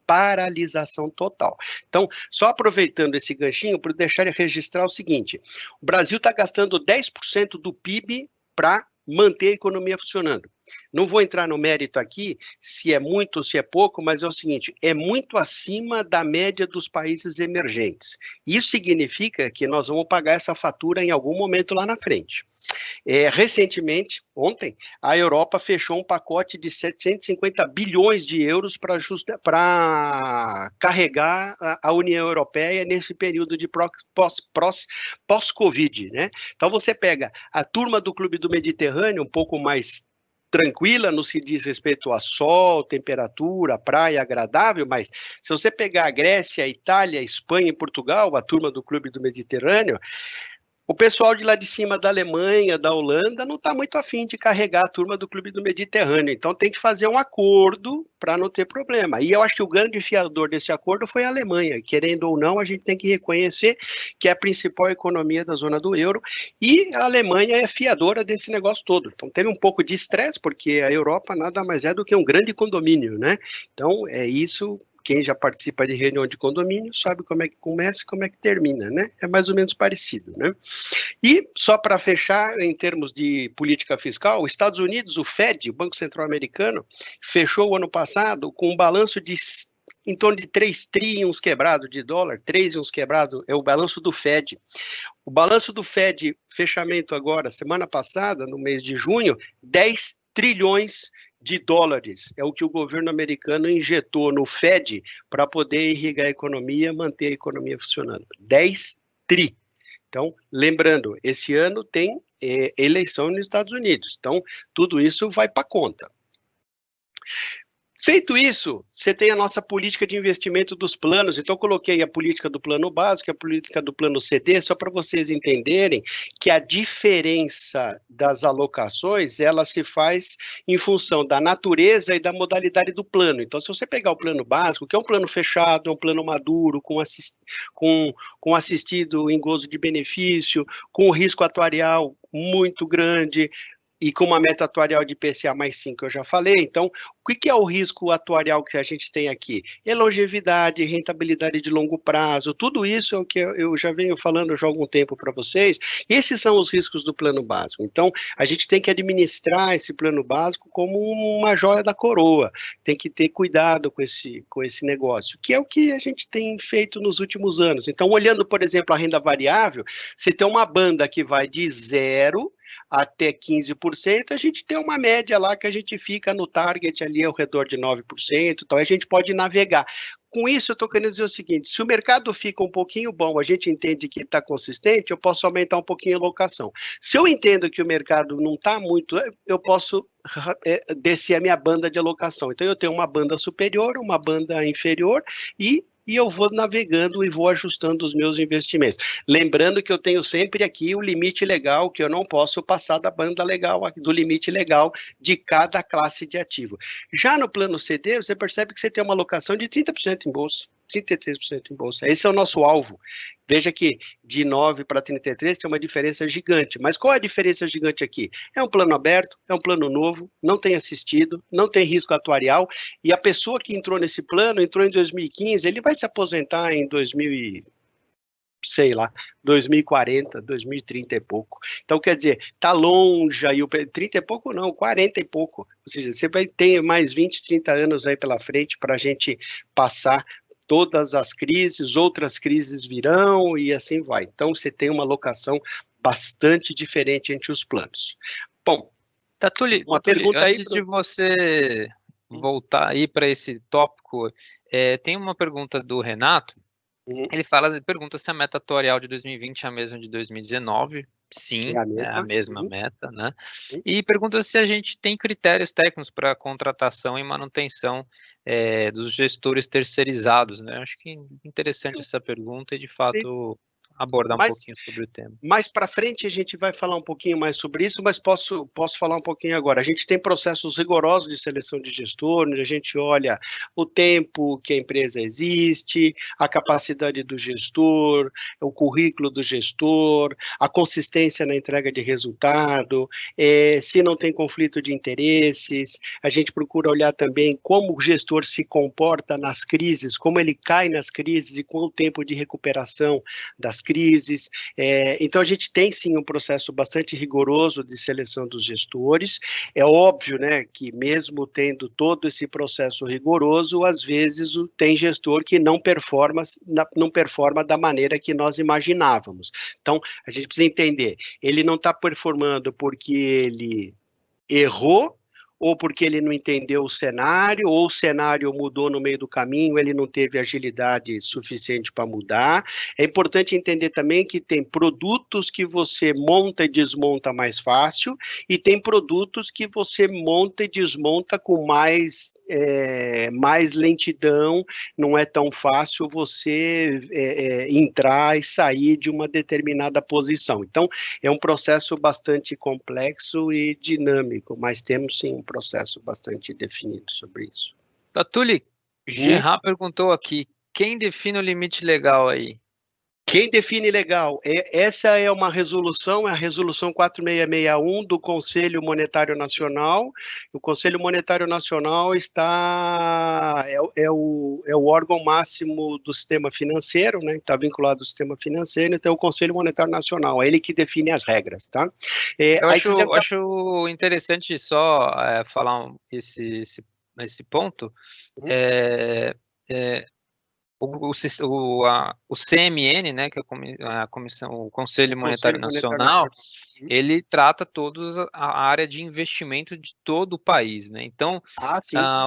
Speaker 1: paralisação total. Então, só aproveitando esse ganchinho, para deixar de registrar o seguinte, o Brasil está gastando 10% do PIB para manter a economia funcionando. Não vou entrar no mérito aqui, se é muito ou se é pouco, mas é o seguinte, é muito acima da média dos países emergentes. Isso significa que nós vamos pagar essa fatura em algum momento lá na frente. Recentemente, ontem, a Europa fechou um pacote de 750 bilhões de euros para carregar a União Europeia nesse período de pós-Covid, né? Então você pega a turma do Clube do Mediterrâneo, um pouco mais tranquila no que diz respeito a sol, temperatura, praia agradável, mas se você pegar a Grécia, a Itália, a Espanha e Portugal, a turma do Clube do Mediterrâneo, o pessoal de lá de cima da Alemanha, da Holanda, não está muito afim de carregar a turma do Clube do Mediterrâneo. Então tem que fazer um acordo para não ter problema. E eu acho que o grande fiador desse acordo foi a Alemanha. Querendo ou não, a gente tem que reconhecer que é a principal economia da zona do euro e a Alemanha é fiadora desse negócio todo. Então teve um pouco de estresse, porque a Europa nada mais é do que um grande condomínio, né? Então é isso. Quem já participa de reunião de condomínio sabe como é que começa e como é que termina, né? É mais ou menos parecido, né? E só para fechar, em termos de política fiscal, os Estados Unidos, o Fed, o Banco Central Americano, fechou o ano passado com um balanço de em torno de 3 trilhões quebrado de dólar, 3 e uns quebrado, é o balanço do Fed. O balanço do Fed, fechamento agora, semana passada, no mês de junho, 10 trilhões de dólares, é o que o governo americano injetou no Fed para poder irrigar a economia, manter a economia funcionando. 10 tri. Então, lembrando, esse ano tem eleição nos Estados Unidos, então tudo isso vai para a conta. Feito isso, você tem a nossa política de investimento dos planos, então eu coloquei a política do plano básico, a política do plano CD, só para vocês entenderem que a diferença das alocações, ela se faz em função da natureza e da modalidade do plano. Então, se você pegar o plano básico, que é um plano fechado, é um plano maduro, com assistido em gozo de benefício, com risco atuarial muito grande, e com uma meta atuarial de IPCA mais 5, eu já falei. Então, o que é o risco atuarial que a gente tem aqui? É longevidade, rentabilidade de longo prazo, tudo isso é o que eu já venho falando já há algum tempo para vocês. Esses são os riscos do plano básico. Então, a gente tem que administrar esse plano básico como uma joia da coroa, tem que ter cuidado com esse negócio, que é o que a gente tem feito nos últimos anos. Então, olhando, por exemplo, a renda variável, você tem uma banda que vai de 0 até 15%, a gente tem uma média lá que a gente fica no target ali ao redor de 9%, então a gente pode navegar. Com isso, eu estou querendo dizer o seguinte, se o mercado fica um pouquinho bom, a gente entende que está consistente, eu posso aumentar um pouquinho a alocação. Se eu entendo que o mercado não está muito, eu posso descer a minha banda de alocação. Então, eu tenho uma banda superior, uma banda inferior e eu vou navegando e vou ajustando os meus investimentos. Lembrando que eu tenho sempre aqui o limite legal, que eu não posso passar da banda legal, do limite legal de cada classe de ativo. Já no plano CD, você percebe que você tem uma alocação de 30% em bolsa. 33% em bolsa. Esse é o nosso alvo. Veja que de 9 para 33 tem uma diferença gigante. Mas qual é a diferença gigante aqui? É um plano aberto, é um plano novo, não tem assistido, não tem risco atuarial, e a pessoa que entrou nesse plano, entrou em 2015, ele vai se aposentar em 2040, 2030 e pouco. Então, quer dizer, está longe aí, 30 e pouco não, 40 e pouco. Ou seja, você vai ter mais 20, 30 anos aí pela frente para a gente passar todas as crises, outras crises virão e assim vai. Então, você tem uma alocação bastante diferente entre os planos. Bom,
Speaker 2: Tatuli, antes de você voltar aí para esse tópico, tem uma pergunta do Renato. Ele pergunta se a meta atuarial de 2020 é a mesma de 2019. Sim, é a mesma meta, né? E pergunta se a gente tem critérios técnicos para contratação e manutenção dos gestores terceirizados, né? Acho que interessante essa pergunta e, de fato, abordar um pouquinho sobre o tema.
Speaker 1: Mais para frente a gente vai falar um pouquinho mais sobre isso, mas posso falar um pouquinho agora. A gente tem processos rigorosos de seleção de gestor, onde a gente olha o tempo que a empresa existe, a capacidade do gestor, o currículo do gestor, a consistência na entrega de resultado, se não tem conflito de interesses. A gente procura olhar também como o gestor se comporta nas crises, como ele cai nas crises e qual o tempo de recuperação das crises. Então, a gente tem, sim, um processo bastante rigoroso de seleção dos gestores. É óbvio, né, que mesmo tendo todo esse processo rigoroso, às vezes tem gestor que não performa da maneira que nós imaginávamos. Então, a gente precisa entender, ele não está performando porque ele errou, ou porque ele não entendeu o cenário, ou o cenário mudou no meio do caminho, ele não teve agilidade suficiente para mudar. É importante entender também que tem produtos que você monta e desmonta mais fácil, e tem produtos que você monta e desmonta com mais lentidão, não é tão fácil você entrar e sair de uma determinada posição. Então, é um processo bastante complexo e dinâmico, mas temos, sim, um processo bastante definido sobre isso.
Speaker 2: Tatuli, Gerard perguntou aqui, quem define o limite legal aí?
Speaker 1: Quem define legal? Essa é uma resolução, é a resolução 4661 do Conselho Monetário Nacional. O Conselho Monetário Nacional é o órgão máximo do sistema financeiro, né? Está vinculado ao sistema financeiro, então é o Conselho Monetário Nacional, é ele que define as regras, tá?
Speaker 2: Eu acho interessante só falar esse ponto. O CMN, né, que é a Comissão, o Conselho Monetário Nacional, ele trata toda a área de investimento de todo o país, né? Então,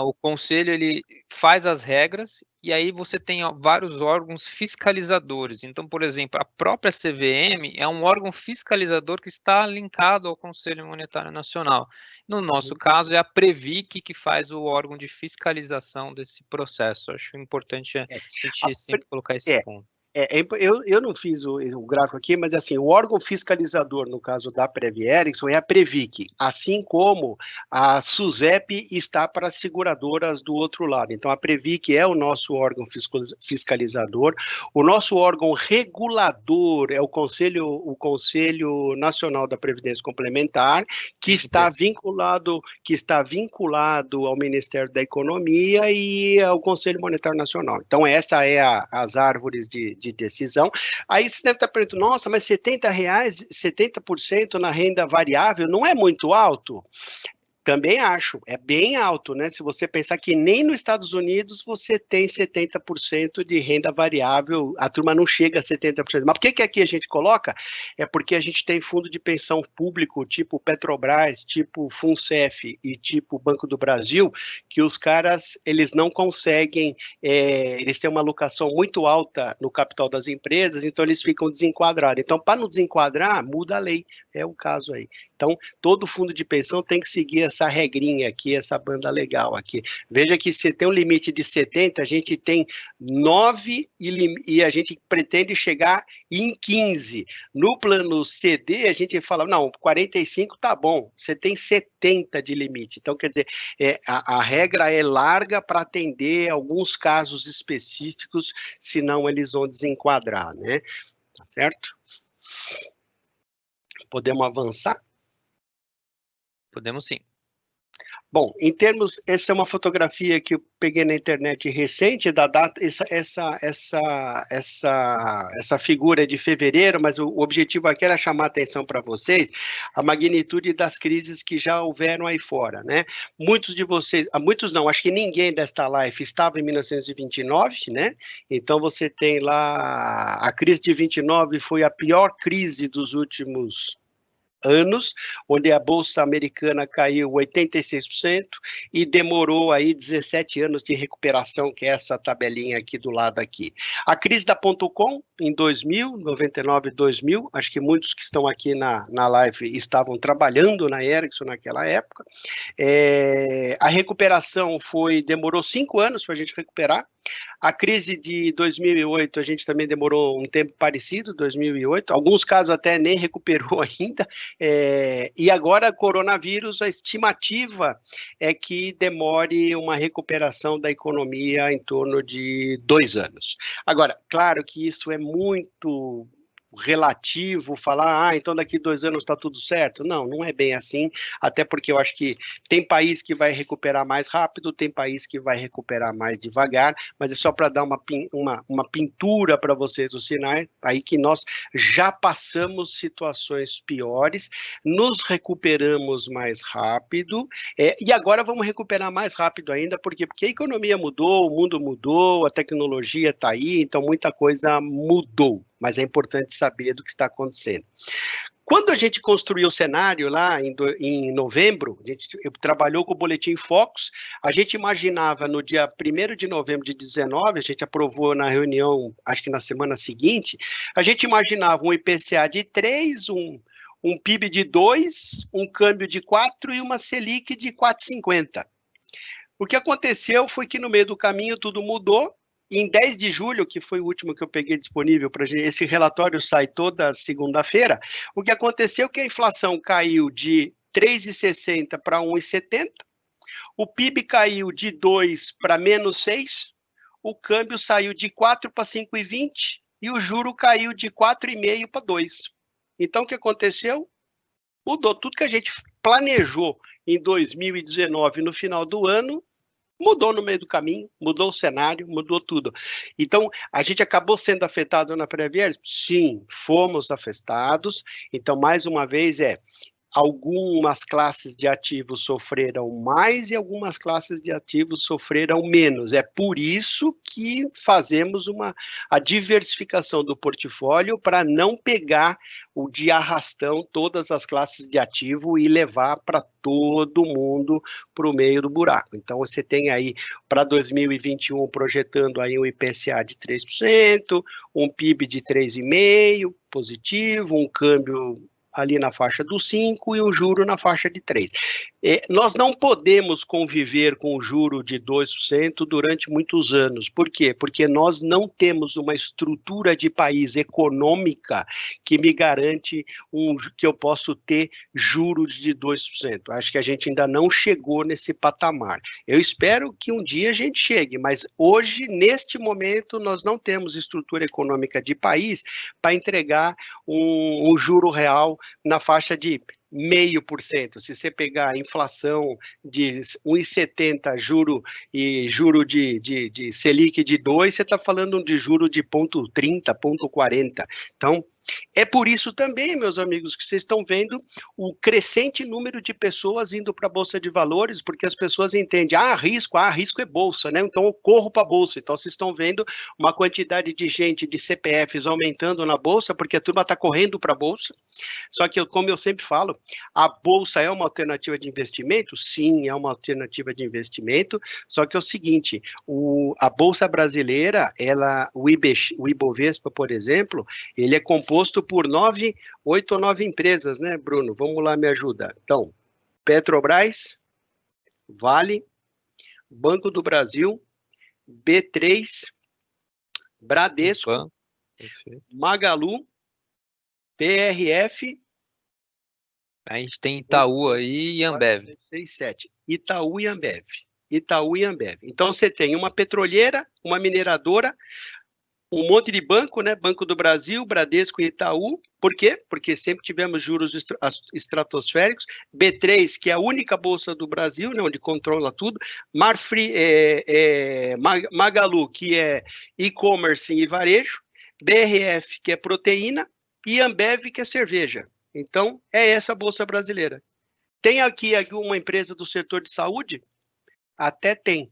Speaker 2: o Conselho ele faz as regras e aí você tem vários órgãos fiscalizadores. Então, por exemplo, a própria CVM é um órgão fiscalizador que está linkado ao Conselho Monetário Nacional. No nosso caso, é a Previc que faz o órgão de fiscalização desse processo. Acho importante a gente sempre colocar esse ponto.
Speaker 1: Eu não fiz o gráfico aqui, mas assim, o órgão fiscalizador, no caso da Prev Erickson, é a Previc, assim como a SUSEP está para as seguradoras do outro lado. Então, a Previc é o nosso órgão fiscalizador, o nosso órgão regulador é o Conselho Nacional da Previdência Complementar, que está vinculado ao Ministério da Economia e ao Conselho Monetário Nacional. Então, essa é as árvores de decisão. Aí você deve estar perguntando, nossa, mas R$70, 70% na renda variável não é muito alto? Também acho, é bem alto, né? Se você pensar que nem nos Estados Unidos você tem 70% de renda variável, a turma não chega a 70%. Mas por que aqui a gente coloca? É porque a gente tem fundo de pensão público, tipo Petrobras, tipo Funcef e tipo Banco do Brasil, que os caras, eles não conseguem, eles têm uma alocação muito alta no capital das empresas, então eles ficam desenquadrados. Então, para não desenquadrar, muda a lei, é o caso aí. Então, todo fundo de pensão tem que seguir essa regrinha aqui, essa banda legal aqui. Veja que se tem um limite de 70, a gente tem 9 e a gente pretende chegar em 15. No plano CD, a gente fala, não, 45 tá bom, você tem 70 de limite. Então, quer dizer, a regra é larga para atender alguns casos específicos, senão eles vão desenquadrar, né? Tá certo? Podemos avançar?
Speaker 2: Podemos sim.
Speaker 1: Bom, em termos, essa é uma fotografia que eu peguei na internet recente da data, essa figura é de fevereiro, mas o objetivo aqui era chamar a atenção para vocês a magnitude das crises que já houveram aí fora, né? Muitos de vocês, muitos não, acho que ninguém desta live estava em 1929, né? Então você tem lá, a crise de 29 foi a pior crise dos últimos anos, onde a Bolsa Americana caiu 86% e demorou aí 17 anos de recuperação, que é essa tabelinha aqui do lado aqui. A crise da .com, em 2000, 99 e 2000, acho que muitos que estão aqui na live estavam trabalhando na Ericsson naquela época. A recuperação demorou 5 anos para a gente recuperar. A crise de 2008, a gente também demorou um tempo parecido, 2008, alguns casos até nem recuperou ainda, e agora, coronavírus, a estimativa é que demore uma recuperação da economia em torno de 2 anos. Agora, claro que isso é muito relativo, falar, então daqui 2 anos está tudo certo. Não, não é bem assim, até porque eu acho que tem país que vai recuperar mais rápido, tem país que vai recuperar mais devagar, mas é só para dar uma pintura para vocês dos sinais, aí que nós já passamos situações piores, nos recuperamos mais rápido, e agora vamos recuperar mais rápido ainda, porque a economia mudou, o mundo mudou, a tecnologia está aí, então muita coisa mudou, mas é importante saber do que está acontecendo. Quando a gente construiu o cenário lá em novembro, a gente trabalhou com o Boletim Focus, a gente imaginava no dia 1º de novembro de 19, a gente aprovou na reunião, acho que na semana seguinte, a gente imaginava um IPCA de 3, um PIB de 2, um câmbio de 4 e uma Selic de 4,50. O que aconteceu foi que no meio do caminho tudo mudou. Em 10 de julho, que foi o último que eu peguei disponível para gente, esse relatório sai toda segunda-feira, o que aconteceu é que a inflação caiu de 3,60 para 1,70, o PIB caiu de 2 para menos 6, o câmbio saiu de 4 para 5,20 e o juro caiu de 4,5 para 2. Então, o que aconteceu? Mudou tudo que a gente planejou em 2019, no final do ano, mudou no meio do caminho, mudou o cenário, mudou tudo. Então, a gente acabou sendo afetado na Previer? Sim, fomos afetados. Então, mais uma vez, algumas classes de ativos sofreram mais e algumas classes de ativos sofreram menos. É por isso que fazemos a diversificação do portfólio para não pegar o de arrastão todas as classes de ativo e levar para todo mundo para o meio do buraco. Então, você tem aí para 2021 projetando aí um IPCA de 3%, um PIB de 3,5% positivo, um câmbio ali na faixa do 5% e o juro na faixa de 3%. Nós não podemos conviver com o juro de 2% durante muitos anos. Por quê? Porque nós não temos uma estrutura de país econômica que me garante que eu posso ter juros de 2%. Acho que a gente ainda não chegou nesse patamar. Eu espero que um dia a gente chegue, mas hoje, neste momento, nós não temos estrutura econômica de país para entregar um juro real na faixa de 0,5%. Se você pegar a inflação de 1,70, juro de Selic de 2%, você está falando de juro de 0,30, 0,40. Então, é por isso também, meus amigos, que vocês estão vendo o crescente número de pessoas indo para a Bolsa de Valores, porque as pessoas entendem, risco é Bolsa, né? Então eu corro para a Bolsa. Então vocês estão vendo uma quantidade de gente, de CPFs aumentando na Bolsa, porque a turma está correndo para a Bolsa. Só que, como eu sempre falo, a Bolsa é uma alternativa de investimento? Sim, é uma alternativa de investimento, só que é o seguinte, a Bolsa brasileira, o Ibovespa, por exemplo, ele é composto por 8 ou 9 empresas, né, Bruno? Vamos lá, me ajuda. Então, Petrobras, Vale, Banco do Brasil, B3, Bradesco, Magalu, PRF.
Speaker 2: A gente tem Itaú aí e Ambev.
Speaker 1: 6, 7. Itaú e Ambev. Então, você tem uma petroleira, uma mineradora, um monte de banco, né? Banco do Brasil, Bradesco e Itaú. Por quê? Porque sempre tivemos juros estratosféricos. B3, que é a única bolsa do Brasil, né? Onde controla tudo. Magalu, que é e-commerce e varejo. BRF, que é proteína. E Ambev, que é cerveja. Então, é essa a bolsa brasileira. Tem aqui uma empresa do setor de saúde? Até tem.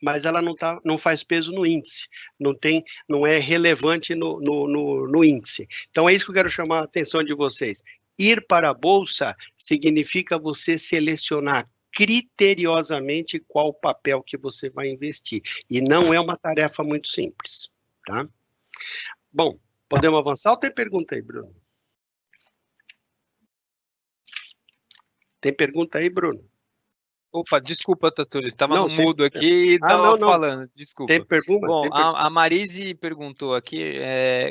Speaker 1: Mas ela não faz peso no índice, não é relevante no índice. Então é isso que eu quero chamar a atenção de vocês. Ir para a Bolsa significa você selecionar criteriosamente qual papel que você vai investir. E não é uma tarefa muito simples. Tá? Bom, podemos avançar ou tem pergunta aí, Bruno? Tem pergunta aí, Bruno?
Speaker 2: Opa, desculpa, Tatúlio, estava no mudo aqui e estava falando, desculpa.
Speaker 1: Tem pergunta?
Speaker 2: Bom, a Marise perguntou aqui,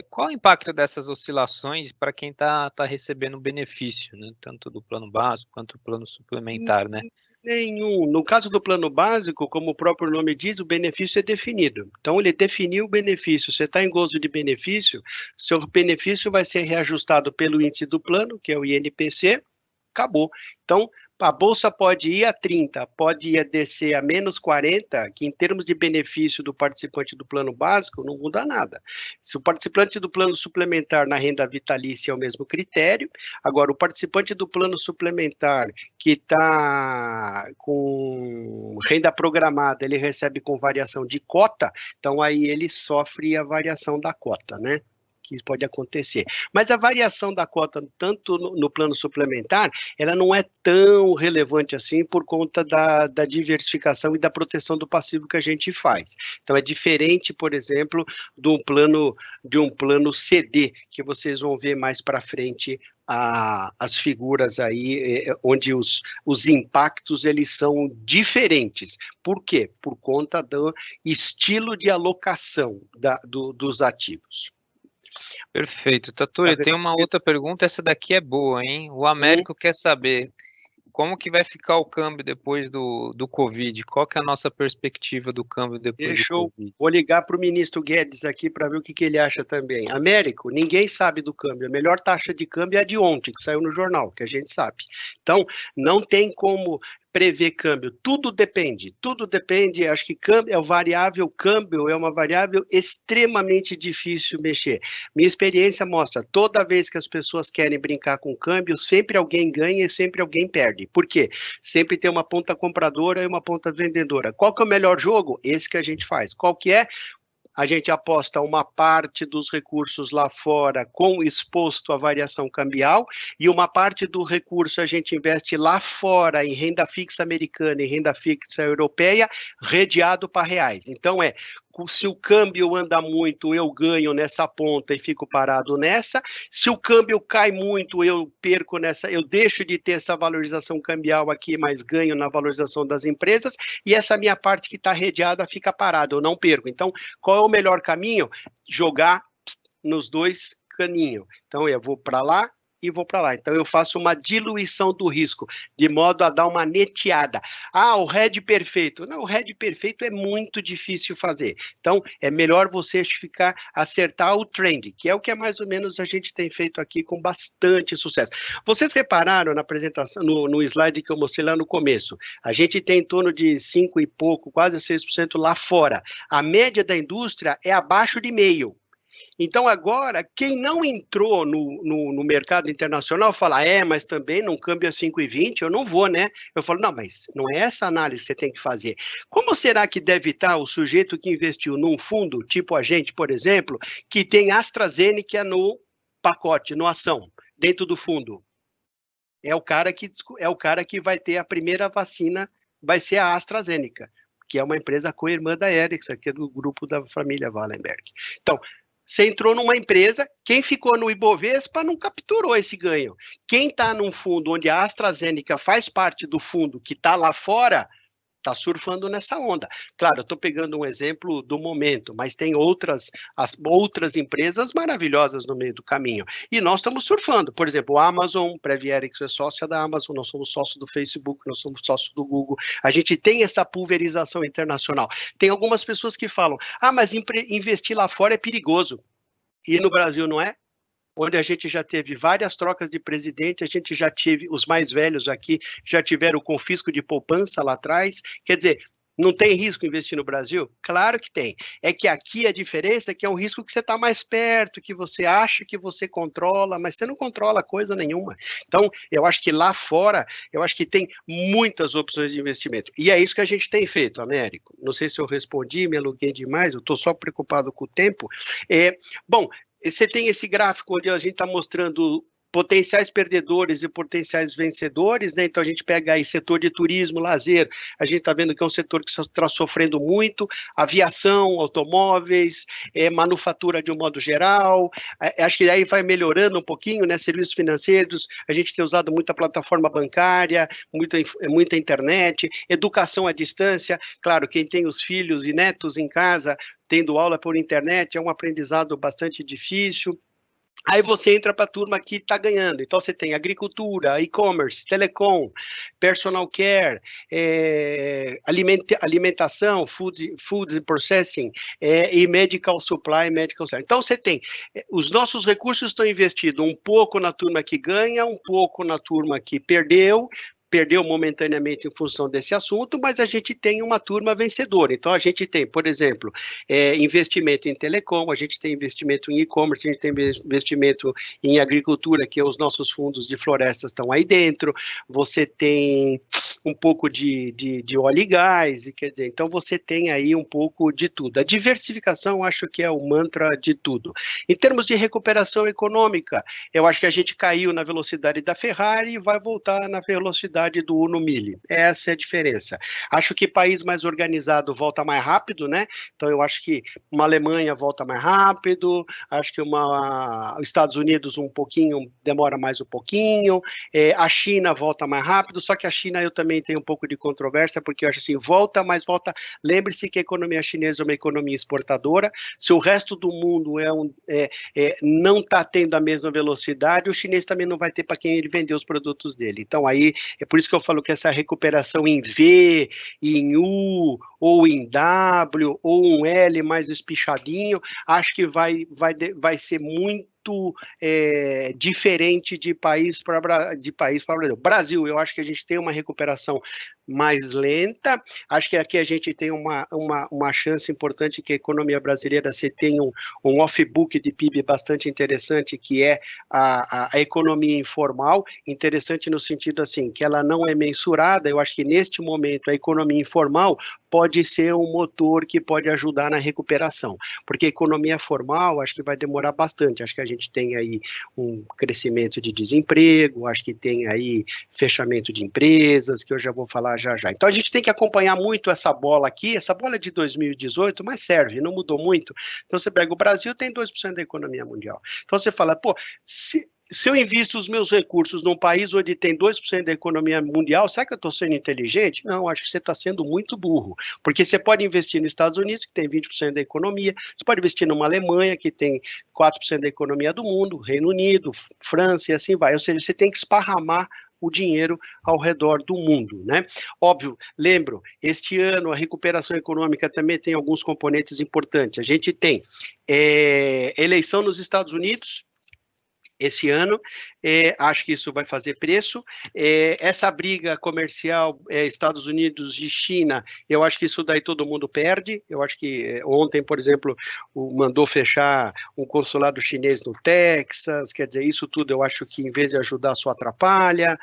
Speaker 2: qual o impacto dessas oscilações para quem está recebendo benefício, né? Tanto do plano básico quanto do plano suplementar, né?
Speaker 1: Nenhum. No caso do plano básico, como o próprio nome diz, o benefício é definido. Então, ele definiu o benefício. Você está em gozo de benefício, seu benefício vai ser reajustado pelo índice do plano, que é o INPC, acabou. Então, a Bolsa pode ir a 30, pode ir a descer a menos 40, que em termos de benefício do participante do plano básico, não muda nada. Se o participante do plano suplementar na renda vitalícia é o mesmo critério, agora o participante do plano suplementar que está com renda programada, ele recebe com variação de cota, então aí ele sofre a variação da cota, né? Que isso pode acontecer. Mas a variação da cota, tanto no plano suplementar, ela não é tão relevante assim por conta da diversificação e da proteção do passivo que a gente faz. Então, é diferente, por exemplo, de um plano CD, que vocês vão ver mais para frente as figuras aí, onde os impactos, eles são diferentes. Por quê? Por conta do estilo de alocação dos ativos.
Speaker 2: Perfeito. Tatúlio, tem uma outra pergunta, essa daqui é boa, hein? O Américo quer saber como que vai ficar o câmbio depois do Covid? Qual que é a nossa perspectiva do câmbio depois do Covid?
Speaker 1: Vou ligar para o ministro Guedes aqui para ver o que ele acha também. Américo, ninguém sabe do câmbio. A melhor taxa de câmbio é a de ontem, que saiu no jornal, que a gente sabe. Então, não tem como prever câmbio, tudo depende, acho que câmbio é uma variável extremamente difícil mexer. Minha experiência mostra, toda vez que as pessoas querem brincar com câmbio, sempre alguém ganha e sempre alguém perde. Por quê? Sempre tem uma ponta compradora e uma ponta vendedora. Qual que é o melhor jogo? Esse que a gente faz. Qual que é? A gente aposta uma parte dos recursos lá fora exposto à variação cambial e uma parte do recurso a gente investe lá fora em renda fixa americana e renda fixa europeia, redeado para reais. Então, Se o câmbio anda muito, eu ganho nessa ponta e fico parado nessa. Se o câmbio cai muito, eu perco nessa, eu deixo de ter essa valorização cambial aqui, mas ganho na valorização das empresas, e essa minha parte que está redeada fica parada, eu não perco. Então, qual é o melhor caminho? Jogar nos dois caninhos. Então, eu vou para lá e vou para lá. Então, eu faço uma diluição do risco, de modo a dar uma neteada. Ah, o hedge perfeito. Não, o hedge perfeito é muito difícil fazer. Então, é melhor você acertar o trend, que é o que mais ou menos a gente tem feito aqui com bastante sucesso. Vocês repararam na apresentação, no slide que eu mostrei lá no começo, a gente tem em torno de 5 e pouco, quase 6% lá fora. A média da indústria é abaixo de meio. Então, agora, quem não entrou no mercado internacional fala, mas também não câmbio a 5,20, eu não vou, né? Eu falo, não, mas não é essa análise que você tem que fazer. Como será que deve estar o sujeito que investiu num fundo, tipo a gente, por exemplo, que tem AstraZeneca no pacote, no ação, dentro do fundo? É o cara que vai ter a primeira vacina, vai ser a AstraZeneca, que é uma empresa co-irmã da Ericsson, que é do grupo da família Wallenberg. Então, você entrou numa empresa, quem ficou no Ibovespa não capturou esse ganho. Quem está num fundo onde a AstraZeneca faz parte do fundo que está lá fora, está surfando nessa onda. Claro, eu estou pegando um exemplo do momento, mas tem outras empresas maravilhosas no meio do caminho. E nós estamos surfando. Por exemplo, a Amazon, Previ Erickson é sócia da Amazon, nós somos sócios do Facebook, nós somos sócios do Google. A gente tem essa pulverização internacional. Tem algumas pessoas que falam, mas investir lá fora é perigoso. E no Brasil não é? Onde a gente já teve várias trocas de presidente, a gente já teve, os mais velhos aqui, já tiveram o confisco de poupança lá atrás. Quer dizer, não tem risco investir no Brasil? Claro que tem. É que aqui a diferença é que é um risco que você está mais perto, que você acha que você controla, mas você não controla coisa nenhuma. Então, eu acho que lá fora, eu acho que tem muitas opções de investimento. E é isso que a gente tem feito, Américo. Não sei se eu respondi, me aluguei demais, eu estou só preocupado com o tempo. Bom, você tem esse gráfico onde a gente está mostrando potenciais perdedores e potenciais vencedores, né? Então a gente pega aí setor de turismo, lazer, a gente está vendo que é um setor que está sofrendo muito, aviação, automóveis, manufatura de um modo geral, acho que aí vai melhorando um pouquinho, né? Serviços financeiros, a gente tem usado muita plataforma bancária, muita internet, educação à distância, claro, quem tem os filhos e netos em casa, tendo aula por internet, é um aprendizado bastante difícil. Aí você entra para a turma que está ganhando. Então, você tem agricultura, e-commerce, telecom, personal care, alimentação, foods and processing, e medical supply, medical service. Então, você tem, os nossos recursos estão investidos um pouco na turma que ganha, um pouco na turma que perdeu momentaneamente em função desse assunto, mas a gente tem uma turma vencedora. Então, a gente tem, por exemplo, investimento em telecom, a gente tem investimento em e-commerce, a gente tem investimento em agricultura, que os nossos fundos de florestas estão aí dentro, você tem um pouco de óleo e gás, quer dizer, então você tem aí um pouco de tudo. A diversificação, acho que é o mantra de tudo. Em termos de recuperação econômica, eu acho que a gente caiu na velocidade da Ferrari e vai voltar na velocidade do Uno Mille. Essa é a diferença. Acho que país mais organizado volta mais rápido, né? Então eu acho que uma Alemanha volta mais rápido, acho que os Estados Unidos demora mais um pouquinho, a China volta mais rápido, só que a China eu também tenho um pouco de controvérsia, porque eu acho assim, volta, lembre-se que a economia chinesa é uma economia exportadora, se o resto do mundo não está tendo a mesma velocidade, o chinês também não vai ter para quem ele vender os produtos dele. Então aí por isso que eu falo que essa recuperação em V, em U, ou em W, ou um L mais espichadinho, acho que vai ser muito diferente de país para Brasil. Brasil, eu acho que a gente tem uma recuperação mais lenta, acho que aqui a gente tem uma chance importante que a economia brasileira, você tem um off-book de PIB bastante interessante, que é a economia informal, interessante no sentido assim, que ela não é mensurada, eu acho que neste momento a economia informal pode ser um motor que pode ajudar na recuperação, porque a economia formal acho que vai demorar bastante, acho que a gente tem aí um crescimento de desemprego, acho que tem aí fechamento de empresas, que eu já vou falar já já. Então a gente tem que acompanhar muito essa bola aqui, essa bola é de 2018, mas serve, não mudou muito. Então você pega o Brasil, tem 2% da economia mundial. Então você fala, pô, se eu invisto os meus recursos num país onde tem 2% da economia mundial, será que eu estou sendo inteligente? Não, acho que você está sendo muito burro, porque você pode investir nos Estados Unidos, que tem 20% da economia, você pode investir numa Alemanha, que tem 4% da economia do mundo, Reino Unido, França e assim vai, ou seja, você tem que esparramar o dinheiro ao redor do mundo, né? Óbvio, lembro, este ano a recuperação econômica também tem alguns componentes importantes. A gente tem eleição nos Estados Unidos, esse ano, acho que isso vai fazer preço. Essa briga comercial Estados Unidos e China, eu acho que isso daí todo mundo perde. Eu acho que ontem, por exemplo, mandou fechar um consulado chinês no Texas, quer dizer, isso tudo eu acho que em vez de ajudar só atrapalha.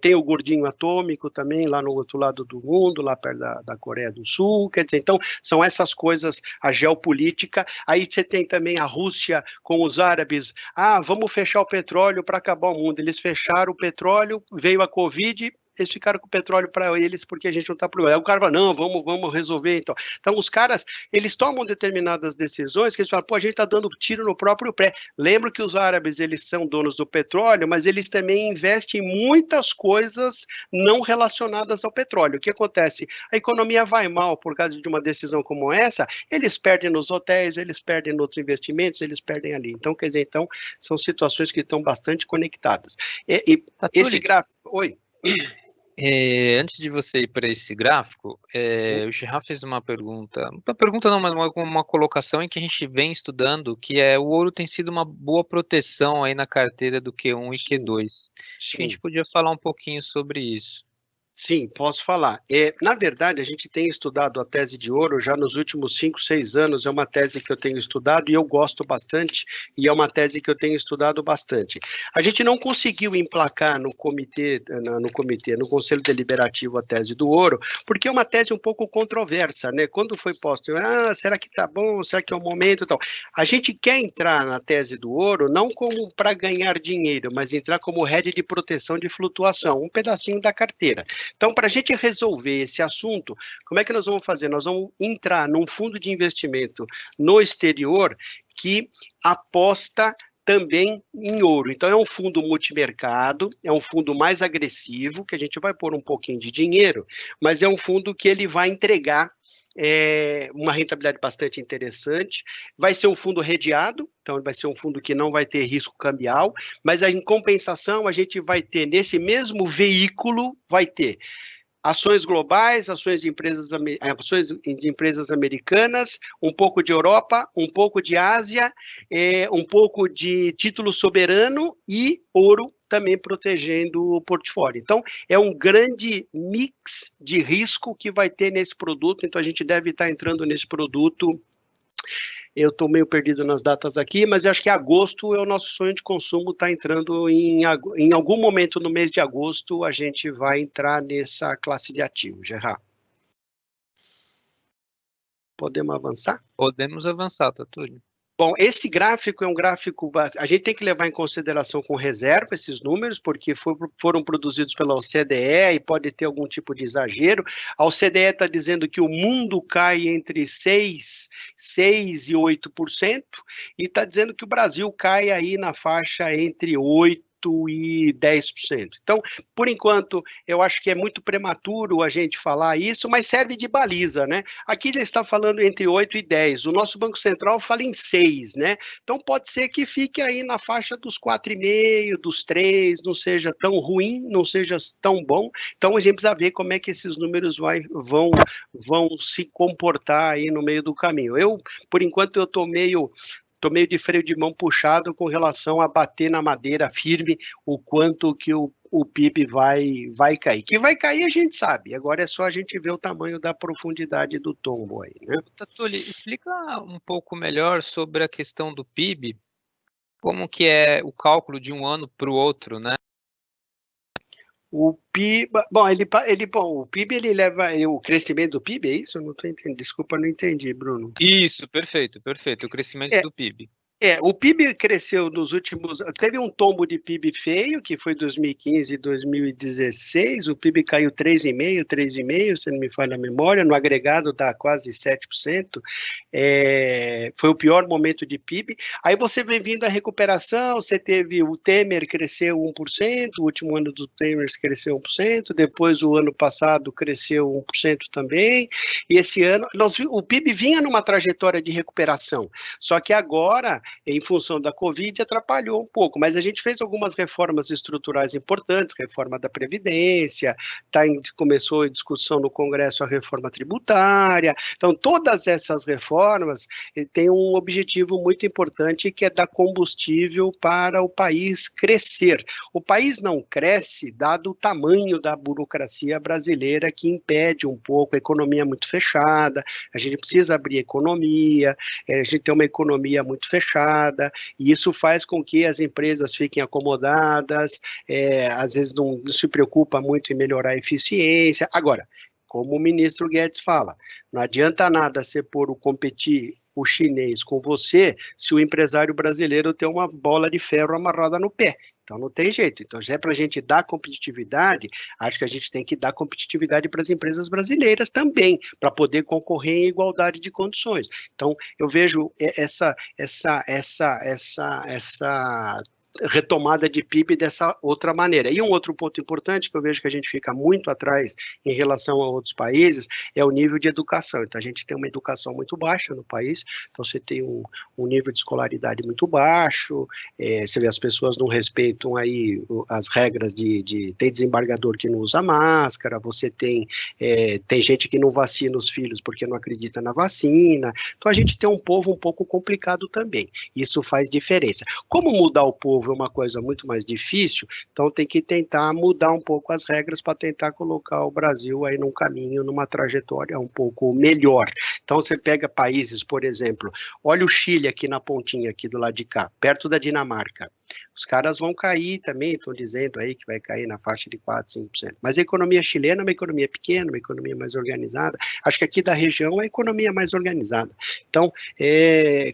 Speaker 1: Tem o gordinho atômico também lá no outro lado do mundo, lá perto da Coreia do Sul, quer dizer, então são essas coisas, a geopolítica. Aí você tem também a Rússia com os árabes, vamos fechar o petróleo para acabar o mundo. Eles fecharam o petróleo, veio a Covid, eles ficaram com o petróleo para eles porque a gente não está problema. Aí o cara fala, não, vamos resolver então. Então os caras, eles tomam determinadas decisões que eles falam, pô, a gente está dando tiro no próprio pé. Lembro que os árabes, eles são donos do petróleo, mas eles também investem em muitas coisas não relacionadas ao petróleo. O que acontece? A economia vai mal por causa de uma decisão como essa, eles perdem nos hotéis, eles perdem nos investimentos, eles perdem ali. Então, quer dizer, então, são situações que estão bastante conectadas. Esse gráfico... Oi?
Speaker 2: Antes de você ir para esse gráfico, o Gerard fez uma pergunta não, mas uma colocação em que a gente vem estudando, que o ouro tem sido uma boa proteção aí na carteira do Q1 e Q2. Acho que a gente podia falar um pouquinho sobre isso.
Speaker 1: Sim, posso falar. Na verdade, a gente tem estudado a tese de ouro já nos últimos 5, 6 anos, é uma tese que eu tenho estudado e eu gosto bastante, e é uma tese que eu tenho estudado bastante. A gente não conseguiu emplacar no Conselho Deliberativo a tese do ouro, porque é uma tese um pouco controversa, né? Quando foi posto, será que tá bom, será que é o momento e tal? A gente quer entrar na tese do ouro não como para ganhar dinheiro, mas entrar como rede de proteção de flutuação, um pedacinho da carteira. Então, para a gente resolver esse assunto, como é que nós vamos fazer? Nós vamos entrar num fundo de investimento no exterior que aposta também em ouro. Então, é um fundo multimercado, é um fundo mais agressivo, que a gente vai pôr um pouquinho de dinheiro, mas é um fundo que ele vai entregar uma rentabilidade bastante interessante, vai ser um fundo redeado, então vai ser um fundo que não vai ter risco cambial, mas em compensação a gente vai ter, nesse mesmo veículo, vai ter ações globais, ações de empresas americanas, um pouco de Europa, um pouco de Ásia, um pouco de título soberano e ouro também protegendo o portfólio. Então, é um grande mix de risco que vai ter nesse produto, então a gente deve estar entrando nesse produto. Eu estou meio perdido nas datas aqui, mas acho que agosto é o nosso sonho de consumo, está entrando em algum momento no mês de agosto, a gente vai entrar nessa classe de ativo, Gerard. Podemos avançar?
Speaker 2: Podemos avançar, Túlio.
Speaker 1: Bom, esse gráfico é um gráfico, a gente tem que levar em consideração com reserva esses números, porque foram produzidos pela OCDE e pode ter algum tipo de exagero. A OCDE está dizendo que o mundo cai entre 6% e 8%, e está dizendo que o Brasil cai aí na faixa entre 8% e 10%. Então, por enquanto, eu acho que é muito prematuro a gente falar isso, mas serve de baliza, né? Aqui ele está falando entre 8 e 10, o nosso Banco Central fala em 6, né? Então, pode ser que fique aí na faixa dos 4,5, dos 3, não seja tão ruim, não seja tão bom. Então, a gente precisa ver como é que esses números vão se comportar aí no meio do caminho. Por enquanto, eu estou meio de freio de mão puxado com relação a bater na madeira firme o quanto que o PIB vai cair. Que vai cair a gente sabe, agora é só a gente ver o tamanho da profundidade do tombo aí, né?
Speaker 2: Túlio, explica um pouco melhor sobre a questão do PIB, como que é o cálculo de um ano para o outro, né?
Speaker 1: O PIB, bom, o PIB ele leva o crescimento do PIB, é isso? Eu não estou entendendo. Desculpa, não entendi, Bruno.
Speaker 2: Isso, perfeito, perfeito. O crescimento do PIB.
Speaker 1: O PIB cresceu nos últimos. Teve um tombo de PIB feio, que foi 2015 e 2016. O PIB caiu 3,5%, se não me falha a memória. No agregado está quase 7%. Foi o pior momento de PIB. Aí você vem vindo a recuperação. Você teve o Temer cresceu 1%, o último ano do Temer cresceu 1%. Depois, o ano passado, cresceu 1% também. E esse ano, o PIB vinha numa trajetória de recuperação. Só que agora, em função da Covid, atrapalhou um pouco, mas a gente fez algumas reformas estruturais importantes, reforma da Previdência, começou a discussão no Congresso a reforma tributária, então todas essas reformas têm um objetivo muito importante, que é dar combustível para o país crescer. O país não cresce dado o tamanho da burocracia brasileira, que impede um pouco, a economia muito fechada, a gente precisa abrir a economia, a gente tem uma economia muito fechada, e isso faz com que as empresas fiquem acomodadas, às vezes não se preocupa muito em melhorar a eficiência. Agora, como o ministro Guedes fala, não adianta nada você competir o chinês com você, se o empresário brasileiro tem uma bola de ferro amarrada no pé. Então, não tem jeito. Então, se é para a gente dar competitividade, acho que a gente tem que dar competitividade para as empresas brasileiras também, para poder concorrer em igualdade de condições. Então, eu vejo essa retomada de PIB dessa outra maneira. E um outro ponto importante que eu vejo que a gente fica muito atrás em relação a outros países é o nível de educação. Então, a gente tem uma educação muito baixa no país, então você tem um nível de escolaridade muito baixo, você vê as pessoas não respeitam aí as regras tem desembargador que não usa máscara, você tem gente que não vacina os filhos porque não acredita na vacina, então a gente tem um povo um pouco complicado também, isso faz diferença. Como mudar o povo é uma coisa muito mais difícil, então tem que tentar mudar um pouco as regras para tentar colocar o Brasil aí num caminho, numa trajetória um pouco melhor. Então você pega países, por exemplo, olha o Chile aqui na pontinha, aqui do lado de cá, perto da Dinamarca. Os caras vão cair também, estão dizendo aí que vai cair na faixa de 4%, 5%. Mas a economia chilena é uma economia pequena, uma economia mais organizada. Acho que aqui da região é a economia mais organizada. Então,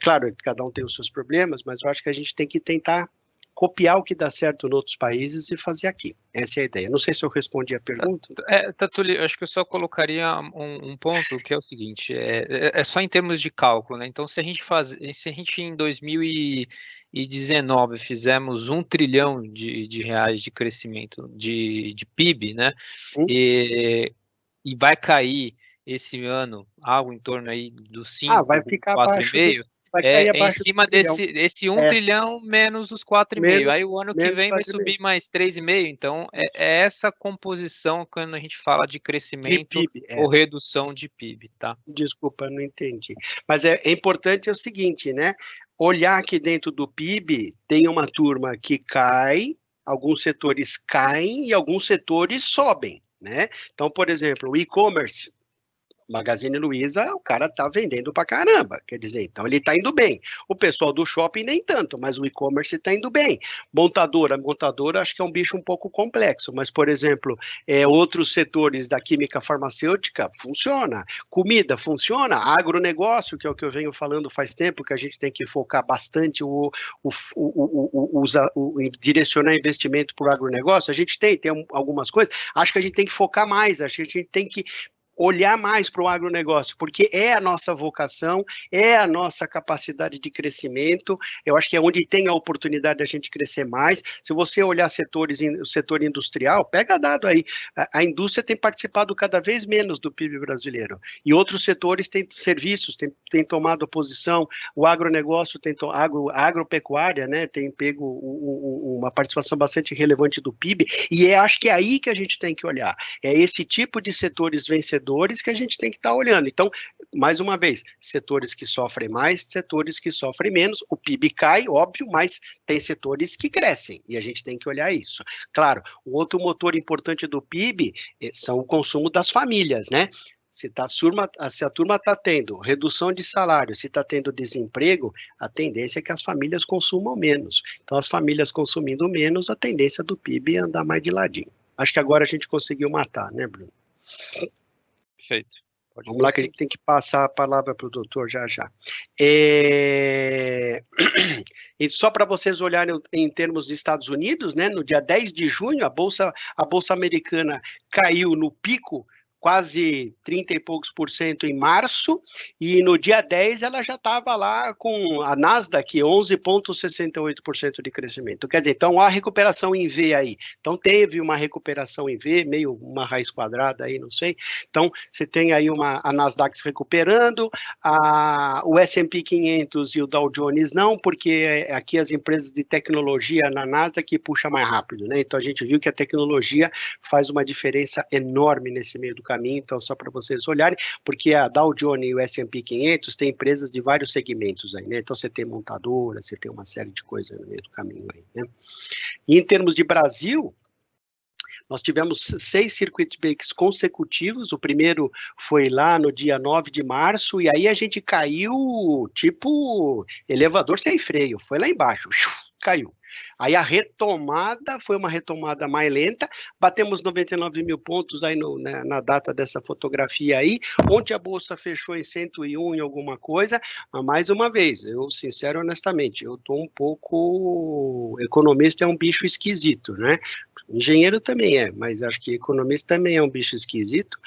Speaker 1: claro, cada um tem os seus problemas, mas eu acho que a gente tem que tentar copiar o que dá certo em outros países e fazer aqui. Essa é a ideia. Não sei se eu respondi a pergunta.
Speaker 2: Tatuli, acho que eu só colocaria um ponto, que é o seguinte, é só em termos de cálculo, né? Então, se a gente em 2019 fizemos 1 trilhão de reais de crescimento de PIB, né? E vai cair esse ano algo em torno aí dos 5,
Speaker 1: vai ficar 4,5.
Speaker 2: Em cima desse 1 trilhão menos os 4,5. Aí o ano que vem vai subir mais 3,5. Então, é essa composição quando a gente fala de crescimento de PIB, ou redução de PIB, tá?
Speaker 1: Desculpa, não entendi. Mas é importante o seguinte, né? Olhar que dentro do PIB tem uma turma que cai, alguns setores caem e alguns setores sobem, né? Então, por exemplo, o e-commerce, Magazine Luiza, o cara tá vendendo pra caramba, quer dizer, então ele tá indo bem. O pessoal do shopping nem tanto, mas o e-commerce tá indo bem. Montadora acho que é um bicho um pouco complexo, mas, por exemplo, outros setores da química farmacêutica, funciona. Comida, funciona. Agronegócio, que é o que eu venho falando faz tempo, que a gente tem que focar bastante direcionar investimento para o agronegócio, a gente tem algumas coisas, acho que a gente tem que focar mais, acho que a gente tem que olhar mais para o agronegócio, porque é a nossa vocação, é a nossa capacidade de crescimento, eu acho que é onde tem a oportunidade da gente crescer mais. Se você olhar o setor industrial, pega dado aí, a indústria tem participado cada vez menos do PIB brasileiro, e outros setores têm serviços, têm tomado posição, o agronegócio, agropecuária, né, tem pego uma participação bastante relevante do PIB, e acho que é aí que a gente tem que olhar, é esse tipo de setores vencedores que a gente tem que estar olhando. Então, mais uma vez, setores que sofrem mais, setores que sofrem menos, o PIB cai, óbvio, mas tem setores que crescem, e a gente tem que olhar isso. Claro, o outro motor importante do PIB são o consumo das famílias, né? Se a turma está tendo redução de salário, se está tendo desemprego, a tendência é que as famílias consumam menos. Então, as famílias consumindo menos, a tendência do PIB é andar mais de ladinho. Acho que agora a gente conseguiu matar, né, Bruno?
Speaker 2: Perfeito.
Speaker 1: Vamos lá, que a gente tem que passar a palavra para o doutor já. E só para vocês olharem em termos de Estados Unidos, né, no dia 10 de junho, a Bolsa Americana caiu no pico, quase 30 e poucos % em março, e no dia 10 ela já estava lá com a Nasdaq 11,68% de crescimento. Quer dizer, então há recuperação em V aí. Então teve uma recuperação em V, meio uma raiz quadrada aí, não sei. Então você tem aí a Nasdaq se recuperando, o S&P 500 e o Dow Jones não, porque aqui as empresas de tecnologia na Nasdaq puxa mais rápido, né? Então a gente viu que a tecnologia faz uma diferença enorme nesse meio do caminho. Então, só para vocês olharem, porque a Dow Jones e o S&P 500 têm empresas de vários segmentos aí, né? Então, você tem montadora, você tem uma série de coisas no meio do caminho aí, né? E em termos de Brasil, nós tivemos 6 circuit breaks consecutivos, o primeiro foi lá no dia 9 de março, e aí a gente caiu, tipo, elevador sem freio, foi lá embaixo, caiu. Aí a retomada foi uma retomada mais lenta, batemos 99 mil pontos aí na data dessa fotografia aí, ontem a Bolsa fechou em 101 e alguma coisa, mas mais uma vez, eu sincero honestamente, eu estou um pouco, economista é um bicho esquisito, né? Engenheiro também é, mas acho que economista também é um bicho esquisito,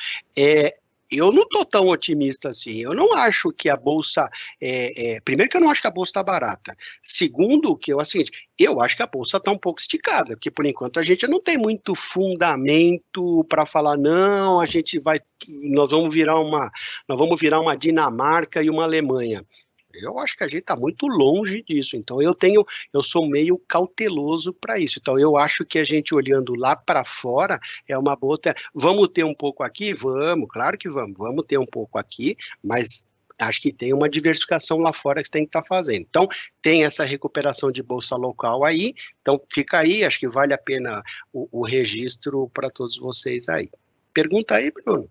Speaker 1: eu não estou tão otimista assim, eu não acho que a Bolsa, primeiro que eu não acho que a Bolsa está barata, segundo que é o seguinte, eu acho que a Bolsa está um pouco esticada, porque por enquanto a gente não tem muito fundamento para falar, não, nós vamos virar uma Dinamarca e uma Alemanha. Eu acho que a gente está muito longe disso, então eu sou meio cauteloso para isso. Então eu acho que a gente olhando lá para fora é uma boa. Vamos ter um pouco aqui? Vamos, claro que vamos ter um pouco aqui, mas acho que tem uma diversificação lá fora que você tem que estar fazendo. Então tem essa recuperação de bolsa local aí, então fica aí, acho que vale a pena o registro para todos vocês aí. Pergunta aí, Bruno.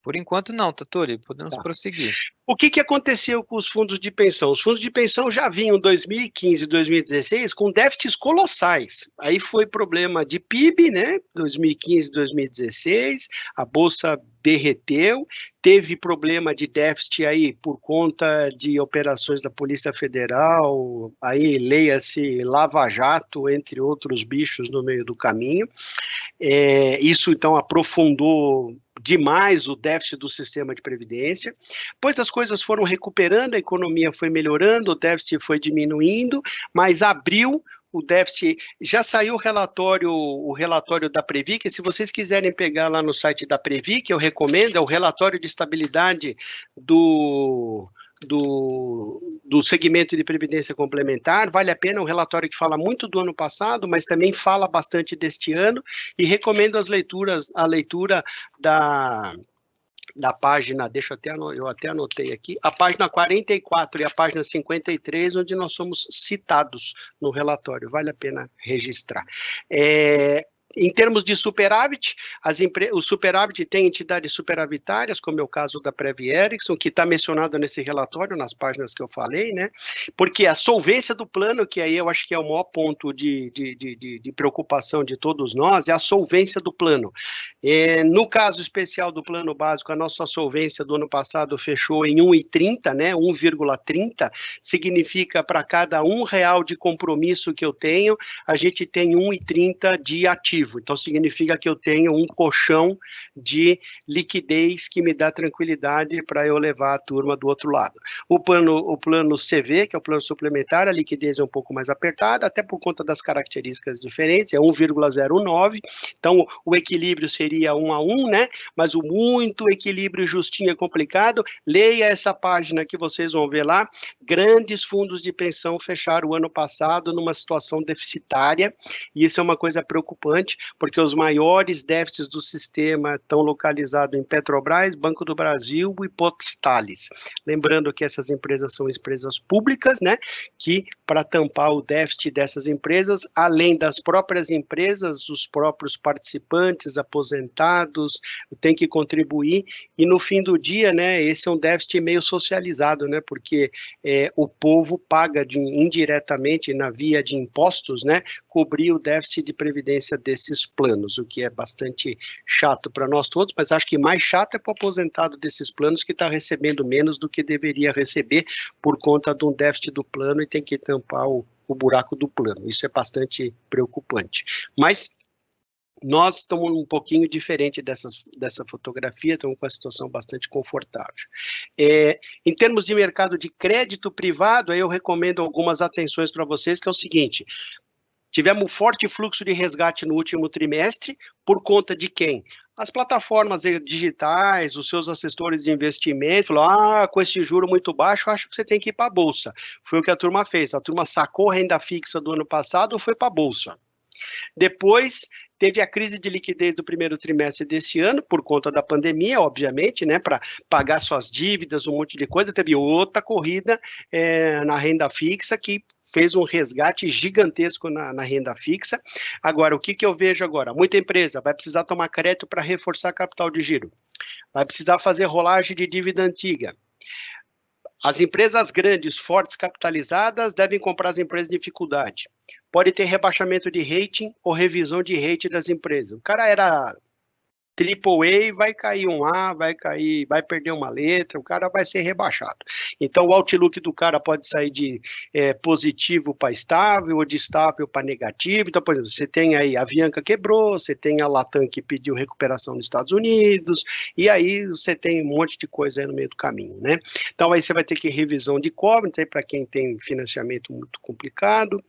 Speaker 2: Por enquanto não, Tottori, podemos prosseguir.
Speaker 1: O que aconteceu com os fundos de pensão? Os fundos de pensão já vinham em 2015 e 2016 com déficits colossais. Aí foi problema de PIB, né? 2015 e 2016, a Bolsa derreteu, teve problema de déficit aí por conta de operações da Polícia Federal, aí leia-se Lava Jato, entre outros bichos no meio do caminho. Isso, então, aprofundou demais o déficit do sistema de previdência, pois as coisas foram recuperando, a economia foi melhorando, o déficit foi diminuindo, mas abril o déficit, já saiu o relatório da Previc, se vocês quiserem pegar lá no site da Previc, eu recomendo, é o relatório de estabilidade do segmento de previdência complementar, vale a pena, um relatório que fala muito do ano passado, mas também fala bastante deste ano, e recomendo a leitura da página, eu até anotei aqui, a página 44 e a página 53, onde nós somos citados no relatório, vale a pena registrar. Em termos de superávit, o superávit tem entidades superavitárias, como é o caso da Prev Erickson, que está mencionado nesse relatório, nas páginas que eu falei, né? Porque a solvência do plano, que aí eu acho que é o maior ponto de preocupação de todos nós, é a solvência do plano. No caso especial do plano básico, a nossa solvência do ano passado fechou em 1,30, né? 1,30, significa para cada R$1 de compromisso que eu tenho, a gente tem 1,30 de ativo. Então, significa que eu tenho um colchão de liquidez que me dá tranquilidade para eu levar a turma do outro lado. O plano CV, que é o plano suplementar, a liquidez é um pouco mais apertada, até por conta das características diferentes, é 1,09, então o equilíbrio seria 1 a 1, né? Mas o muito equilíbrio justinho é complicado. Leia essa página que vocês vão ver lá. Grandes fundos de pensão fecharam o ano passado numa situação deficitária, e isso é uma coisa preocupante, porque os maiores déficits do sistema estão localizados em Petrobras, Banco do Brasil e Postales. Lembrando que essas empresas são empresas públicas, né, que para tampar o déficit dessas empresas, além das próprias empresas, os próprios participantes, aposentados, tem que contribuir, e no fim do dia, né, esse é um déficit meio socializado, né, porque o povo paga indiretamente na via de impostos, né, cobrir o déficit de previdência desses planos, o que é bastante chato para nós todos, mas acho que mais chato é para o aposentado desses planos que está recebendo menos do que deveria receber por conta de um déficit do plano e tem que tampar o buraco do plano. Isso é bastante preocupante. Mas nós estamos um pouquinho diferente dessa fotografia, estamos com uma situação bastante confortável. Em termos de mercado de crédito privado, aí eu recomendo algumas atenções para vocês, que é o seguinte: tivemos um forte fluxo de resgate no último trimestre, por conta de quem? As plataformas digitais, os seus assessores de investimento, falaram, com esse juro muito baixo, acho que você tem que ir para a Bolsa. Foi o que a turma fez, a turma sacou renda fixa do ano passado ou foi para a Bolsa. Depois, teve a crise de liquidez do primeiro trimestre desse ano, por conta da pandemia, obviamente, né, para pagar suas dívidas, um monte de coisa. Teve outra corrida na renda fixa, que fez um resgate gigantesco na renda fixa. Agora, o que eu vejo agora? Muita empresa vai precisar tomar crédito para reforçar capital de giro, vai precisar fazer rolagem de dívida antiga. As empresas grandes, fortes, capitalizadas, devem comprar as empresas em dificuldade. Pode ter rebaixamento de rating ou revisão de rating das empresas. O cara era AAA, vai cair um A, vai perder uma letra, o cara vai ser rebaixado. Então, o outlook do cara pode sair de positivo para estável, ou de estável para negativo. Então, por exemplo, você tem aí a Avianca quebrou, você tem a Latam que pediu recuperação nos Estados Unidos, e aí você tem um monte de coisa aí no meio do caminho, né? Então, aí você vai ter que revisão de covenant, para quem tem financiamento muito complicado.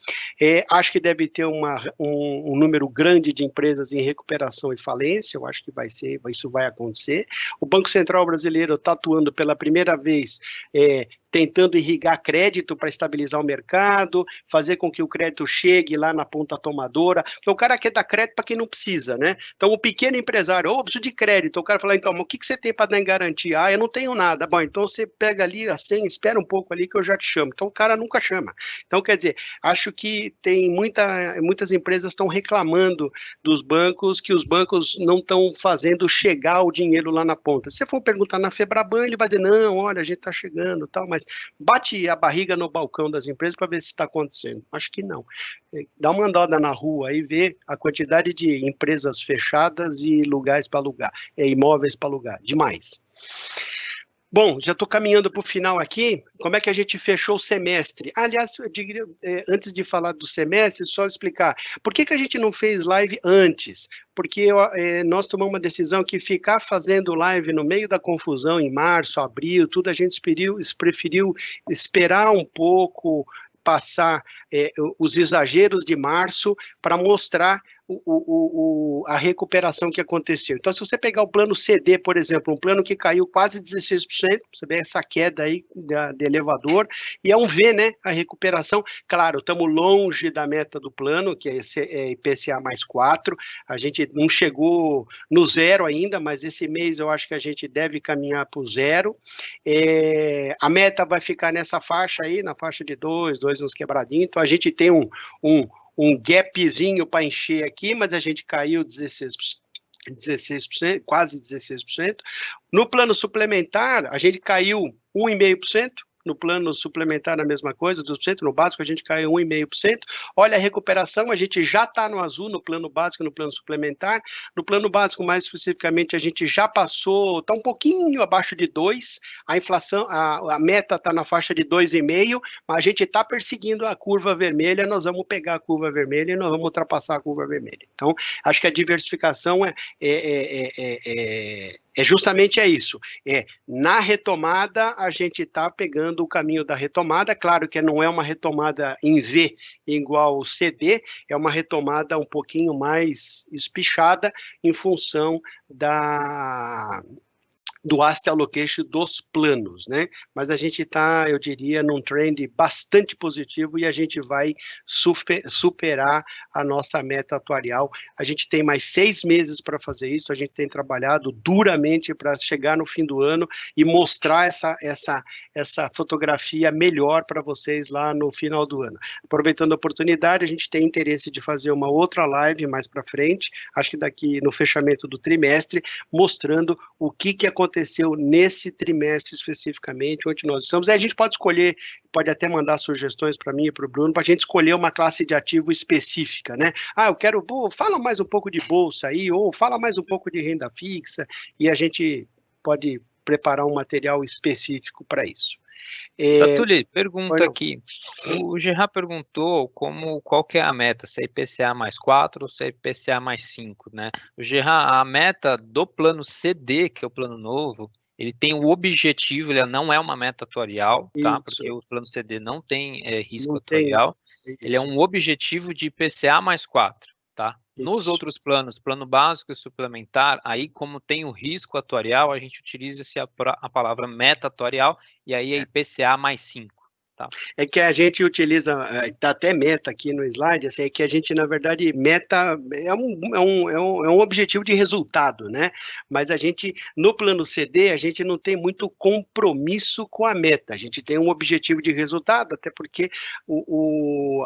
Speaker 1: Acho que deve ter um número grande de empresas em recuperação e falência, eu acho que isso vai acontecer. O Banco Central brasileiro está atuando pela primeira vez, tentando irrigar crédito para estabilizar o mercado, fazer com que o crédito chegue lá na ponta tomadora, porque o cara quer dar crédito para quem não precisa, né? Então, o pequeno empresário, preciso de crédito, o cara fala, então, o que você tem para dar em garantia? Eu não tenho nada. Bom, então você pega ali a 100, espera um pouco ali que eu já te chamo. Então, o cara nunca chama. Então, quer dizer, acho que tem muitas empresas estão reclamando dos bancos, que os bancos não estão fazendo chegar o dinheiro lá na ponta. Se você for perguntar na Febraban, ele vai dizer, não, olha, a gente está chegando, tal, mas bate a barriga no balcão das empresas para ver se está acontecendo. Acho que não. Dá uma andada na rua aí, vê a quantidade de empresas fechadas e lugares para alugar, imóveis para alugar, demais. Bom, já estou caminhando para o final aqui. Como é que a gente fechou o semestre? Aliás, eu diria, antes de falar do semestre, só explicar. Por que a gente não fez live antes? Porque nós tomamos uma decisão que ficar fazendo live no meio da confusão, em março, abril, tudo, a gente preferiu esperar um pouco, passar os exageros de março para mostrar a recuperação que aconteceu. Então, se você pegar o plano CD, por exemplo, um plano que caiu quase 16%, você vê essa queda aí de elevador, e é um V, né, a recuperação. Claro, estamos longe da meta do plano, que é IPCA mais 4, a gente não chegou no zero ainda, mas esse mês eu acho que a gente deve caminhar para o zero. A meta vai ficar nessa faixa aí, na faixa de 2 uns quebradinhos, então a gente tem um gapzinho para encher aqui, mas a gente caiu 16%, quase 16%. No plano suplementar, a gente caiu 1,5%. No plano suplementar, a mesma coisa, 2%. No básico, a gente caiu 1,5%. Olha a recuperação, a gente já está no azul no plano básico e no plano suplementar. No plano básico, mais especificamente, a gente já passou, está um pouquinho abaixo de 2%. A inflação, a meta está na faixa de 2,5%, mas a gente está perseguindo a curva vermelha, nós vamos pegar a curva vermelha e nós vamos ultrapassar a curva vermelha. Então, acho que a diversificação é justamente isso. Na retomada, a gente está pegando o caminho da retomada. Claro que não é uma retomada em V igual ao CD, é uma retomada um pouquinho mais espichada em função do asset allocation dos planos, né? Mas a gente está, eu diria, num trend bastante positivo e a gente vai superar a nossa meta atuarial. A gente tem mais 6 meses para fazer isso, a gente tem trabalhado duramente para chegar no fim do ano e mostrar essa fotografia melhor para vocês lá no final do ano. Aproveitando a oportunidade, a gente tem interesse de fazer uma outra live mais para frente, acho que daqui no fechamento do trimestre, mostrando o que aconteceu nesse trimestre especificamente, onde nós estamos. Aí a gente pode escolher, pode até mandar sugestões para mim e para o Bruno, para a gente escolher uma classe de ativo específica, né? Ah, eu quero, fala mais um pouco de bolsa aí, ou fala mais um pouco de renda fixa, e a gente pode preparar um material específico para isso.
Speaker 2: Tatuli, pergunta aqui. O Gerard perguntou qual que é a meta, se é IPCA mais 4 ou se é IPCA mais 5, né? O Gerard, a meta do plano CD, que é o plano novo, ele tem o objetivo, ele não é uma meta atuarial, tá?
Speaker 1: Isso.
Speaker 2: Porque o plano CD não tem risco atuarial, ele é um objetivo de IPCA mais 4, tá? Nos outros planos, plano básico e suplementar, aí como tem o risco atuarial, a gente utiliza a palavra meta atuarial e aí é IPCA mais 5. Tá.
Speaker 1: É que a gente utiliza, está até meta aqui no slide, assim, é que a gente, na verdade, meta é um objetivo de resultado, né? Mas a gente, no plano CD, a gente não tem muito compromisso com a meta, a gente tem um objetivo de resultado, até porque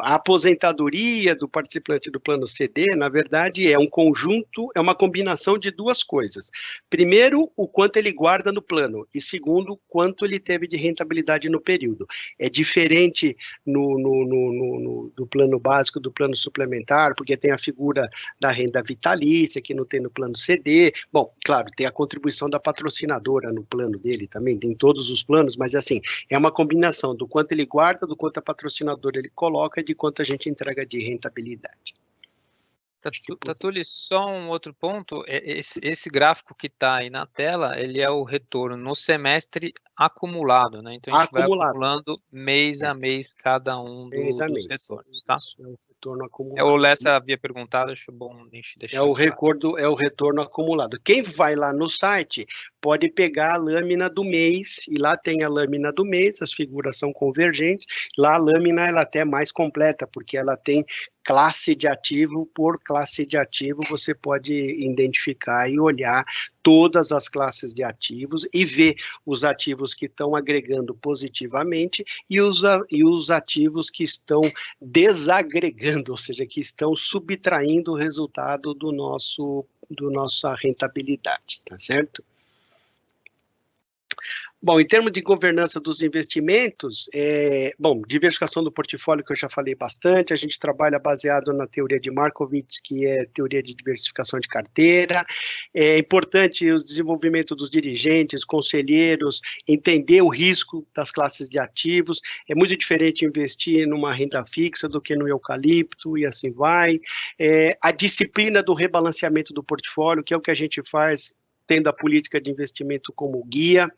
Speaker 1: a aposentadoria do participante do plano CD, na verdade, é um conjunto, é uma combinação de duas coisas. Primeiro, o quanto ele guarda no plano, e segundo, quanto ele teve de rentabilidade no período. É diferente do plano básico, do plano suplementar, porque tem a figura da renda vitalícia, que não tem no plano CD. Bom, claro, tem a contribuição da patrocinadora no plano dele também, tem todos os planos, mas assim, é uma combinação do quanto ele guarda, do quanto a patrocinadora ele coloca e de quanto a gente entrega de rentabilidade.
Speaker 2: Tatuli, só um outro ponto, esse gráfico que está aí na tela, ele é o retorno no semestre acumulado, né? Então a gente vai acumulando mês a mês cada um dos retornos, tá?
Speaker 1: É o retorno acumulado.
Speaker 2: O Lessa havia perguntado, acho bom a gente deixar
Speaker 1: claro. É o retorno acumulado. Quem vai lá no site pode pegar a lâmina do mês, e lá tem a lâmina do mês, as figuras são convergentes, lá a lâmina ela até é mais completa, porque ela tem classe de ativo por classe de ativo, você pode identificar e olhar todas as classes de ativos e ver os ativos que estão agregando positivamente e os ativos que estão desagregando, ou seja, que estão subtraindo o resultado do nossa rentabilidade, tá certo? Bom, em termos de governança dos investimentos, diversificação do portfólio, que eu já falei bastante, a gente trabalha baseado na teoria de Markowitz, que é teoria de diversificação de carteira. É importante o desenvolvimento dos dirigentes, conselheiros, entender o risco das classes de ativos. É muito diferente investir numa renda fixa do que no eucalipto, e assim vai. A disciplina do rebalanceamento do portfólio, que é o que a gente faz tendo a política de investimento como guia,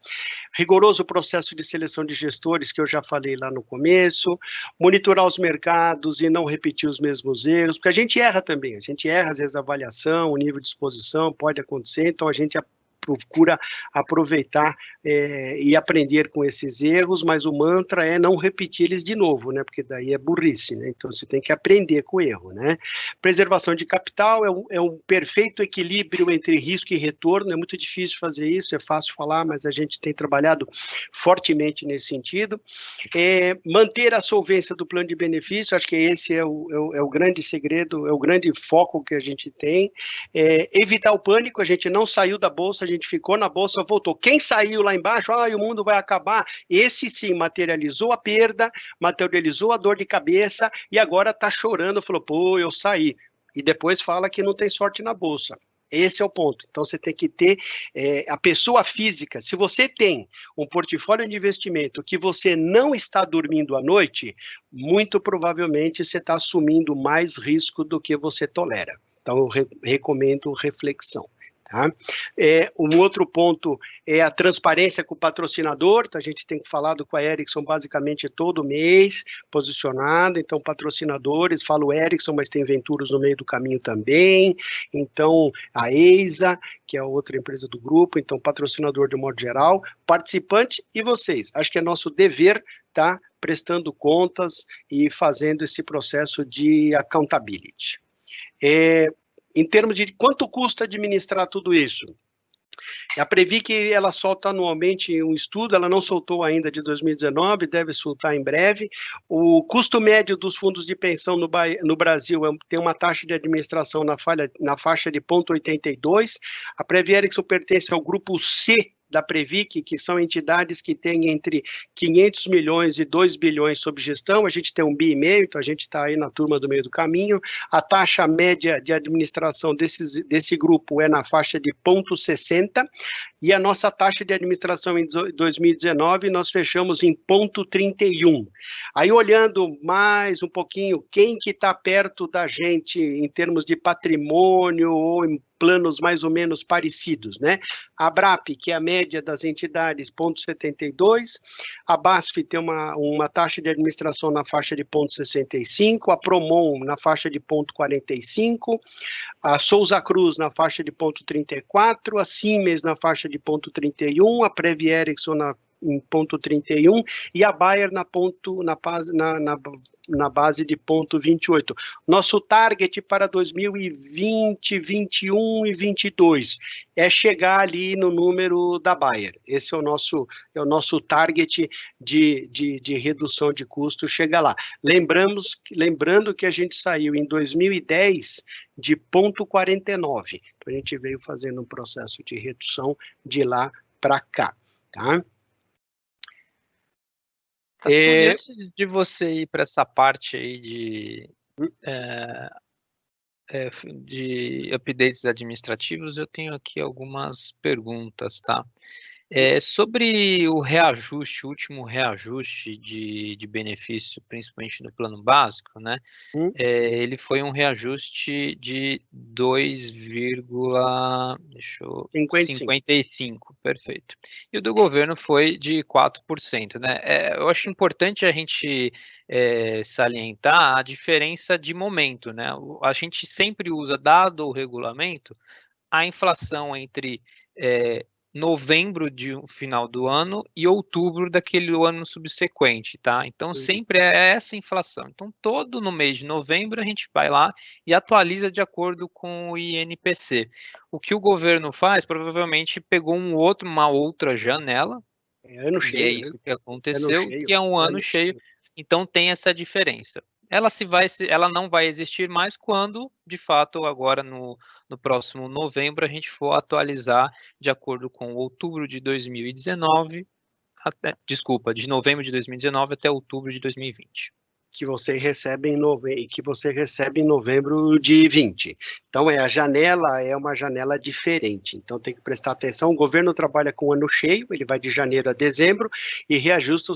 Speaker 1: rigoroso processo de seleção de gestores, que eu já falei lá no começo, monitorar os mercados e não repetir os mesmos erros, porque a gente erra também, às vezes a avaliação, o nível de exposição pode acontecer, então a gente procura aproveitar e aprender com esses erros, mas o mantra é não repetir eles de novo, né? Porque daí é burrice, né? Então você tem que aprender com o erro, né? Preservação de capital é um perfeito equilíbrio entre risco e retorno, é muito difícil fazer isso, é fácil falar, mas a gente tem trabalhado fortemente nesse sentido. Manter a solvência do plano de benefício, acho que esse é o grande segredo, é o grande foco que a gente tem. Evitar o pânico, a gente não saiu da bolsa, a gente ficou na bolsa, voltou. Quem saiu lá embaixo, o mundo vai acabar. Esse sim materializou a perda, materializou a dor de cabeça e agora está chorando, falou, pô, eu saí. E depois fala que não tem sorte na bolsa. Esse é o ponto. Então, você tem que ter a pessoa física. Se você tem um portfólio de investimento que você não está dormindo à noite, muito provavelmente você está assumindo mais risco do que você tolera. Então, eu recomendo reflexão. Tá? Um outro ponto é a transparência com o patrocinador, então a gente tem falado com a Ericsson basicamente todo mês, posicionado, então patrocinadores, falo Ericsson, mas tem Venturos no meio do caminho também, então a EISA, que é outra empresa do grupo, então patrocinador de modo geral, participante e vocês, acho que é nosso dever, tá, prestando contas e fazendo esse processo de accountability. Em termos de quanto custa administrar tudo isso? A Previc, ela solta anualmente um estudo, ela não soltou ainda de 2019, deve soltar em breve. O custo médio dos fundos de pensão no Brasil tem uma taxa de administração na faixa de 0,82. A Previ Erickson pertence ao grupo C da Previc, que são entidades que têm entre 500 milhões e 2 bilhões sob gestão, a gente tem 1,5 bi, então a gente está aí na turma do meio do caminho. A taxa média de administração desse grupo é na faixa de 0,60, e a nossa taxa de administração em 2019, nós fechamos em 0,31. Aí, olhando mais um pouquinho, quem que está perto da gente em termos de patrimônio ou em planos mais ou menos parecidos, né? A Abrap, que é a média das entidades, 0,72, a BASF tem uma taxa de administração na faixa de 0,65, a Promon na faixa de 0,45, a Souza Cruz na faixa de 0,34, a Siemens na faixa de 0,31, a Previ Erickson em 0,31 e a Bayer na base de 0,28. Nosso target para 2020, 21 e 22 é chegar ali no número da Bayer. Esse é o nosso target de redução de custo, chega lá. Lembrando que a gente saiu em 2010 de 0,49. Então, a gente veio fazendo um processo de redução de lá para cá, tá?
Speaker 2: Antes de você ir para essa parte aí de updates administrativos, eu tenho aqui algumas perguntas, tá? Sobre o reajuste, o último reajuste de benefício, principalmente no plano básico, né? Ele foi um reajuste de 2,55, perfeito. E o do governo foi de 4%, né? Eu acho importante a gente salientar a diferença de momento, né? A gente sempre usa, dado o regulamento, a inflação entre novembro de um final do ano e outubro daquele ano subsequente, tá? Então, sempre é essa inflação. Então, todo no mês de novembro, a gente vai lá e atualiza de acordo com o INPC. O que o governo faz, provavelmente pegou uma outra janela,
Speaker 1: ano cheio,
Speaker 2: e é isso que aconteceu, que é um ano cheio, então tem essa diferença. Ela não vai existir mais quando, de fato, agora no próximo novembro, a gente for atualizar de acordo com outubro de 2019, de novembro de 2019 até outubro de 2020.
Speaker 1: Que você recebe em novembro de 20. Então, a janela é uma janela diferente. Então, tem que prestar atenção. O governo trabalha com ano cheio, ele vai de janeiro a dezembro e reajusta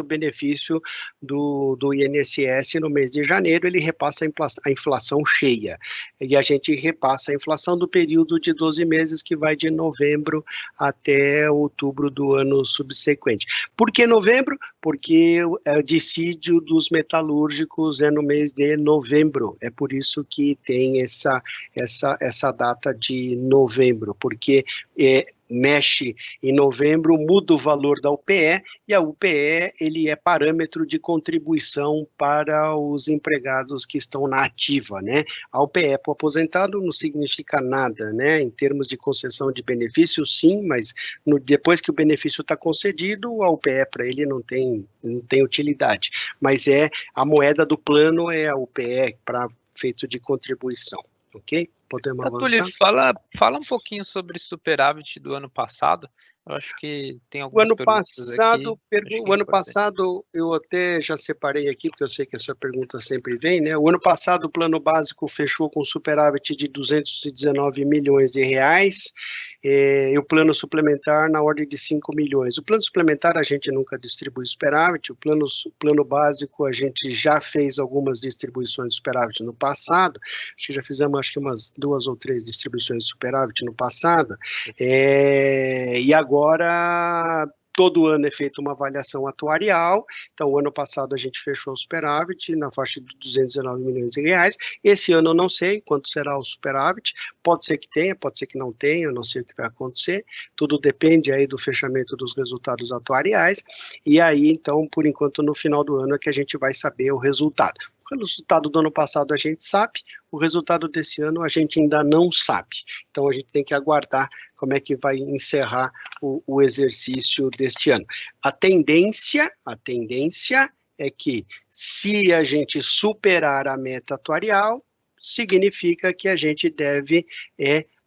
Speaker 1: o benefício do INSS no mês de janeiro, ele repassa a inflação cheia. E a gente repassa a inflação do período de 12 meses, que vai de novembro até outubro do ano subsequente. Por que novembro? Porque é o dissídio dos metalúrgicos é no mês de novembro, é por isso que tem essa data de novembro, porque mexe em novembro, muda o valor da UPE, e a UPE ele é parâmetro de contribuição para os empregados que estão na ativa, né? A UPE para o aposentado não significa nada, né? Em termos de concessão de benefício, sim, mas depois que o benefício está concedido, a UPE para ele não tem utilidade, mas a moeda do plano é a UPE para feito de contribuição, ok? Podemos avançar?
Speaker 2: Túlio, fala um pouquinho sobre o superávit do ano passado. Eu acho que tem algumas perguntas aqui.
Speaker 1: O ano passado, eu até já separei aqui, porque eu sei que essa pergunta sempre vem, né? O ano passado, o plano básico fechou com superávit de 219 milhões de reais, e o plano suplementar na ordem de 5 milhões. O plano suplementar a gente nunca distribui superávit, o plano básico a gente já fez algumas distribuições de superávit no passado, acho que já fizemos umas 2 ou 3 distribuições de superávit no passado, e agora todo ano é feita uma avaliação atuarial, então o ano passado a gente fechou o superávit na faixa de 219 milhões de reais, esse ano eu não sei quanto será o superávit, pode ser que tenha, pode ser que não tenha, eu não sei o que vai acontecer, tudo depende aí do fechamento dos resultados atuariais, e aí então, por enquanto, no final do ano é que a gente vai saber o resultado. O resultado do ano passado a gente sabe, o resultado desse ano a gente ainda não sabe. Então a gente tem que aguardar como é que vai encerrar o exercício deste ano. A tendência é que se a gente superar a meta atuarial, significa que a gente deve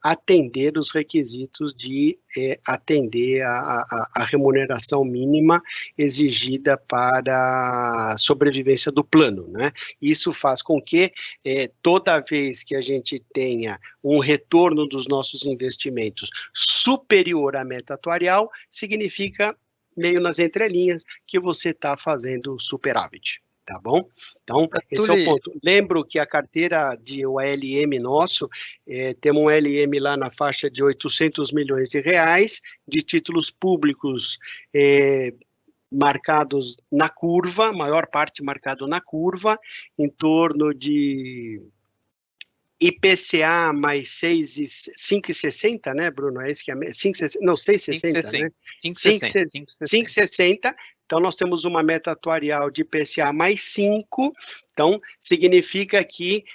Speaker 1: atender os requisitos de atender a remuneração mínima exigida para a sobrevivência do plano, né? Isso faz com que toda vez que a gente tenha um retorno dos nossos investimentos superior à meta atuarial, significa, meio nas entrelinhas, que você está fazendo superávit. Tá bom? Então, esse é o ponto. Lembro que a carteira de OLM nosso, temos um LM lá na faixa de 800 milhões de reais, de títulos públicos marcados na curva, maior parte marcado na curva, em torno de IPCA mais 5,60, né, Bruno? É isso que é 5,60, não, 6,60, né? 5,60. Então, nós temos uma meta atuarial de IPCA mais 5, então, significa que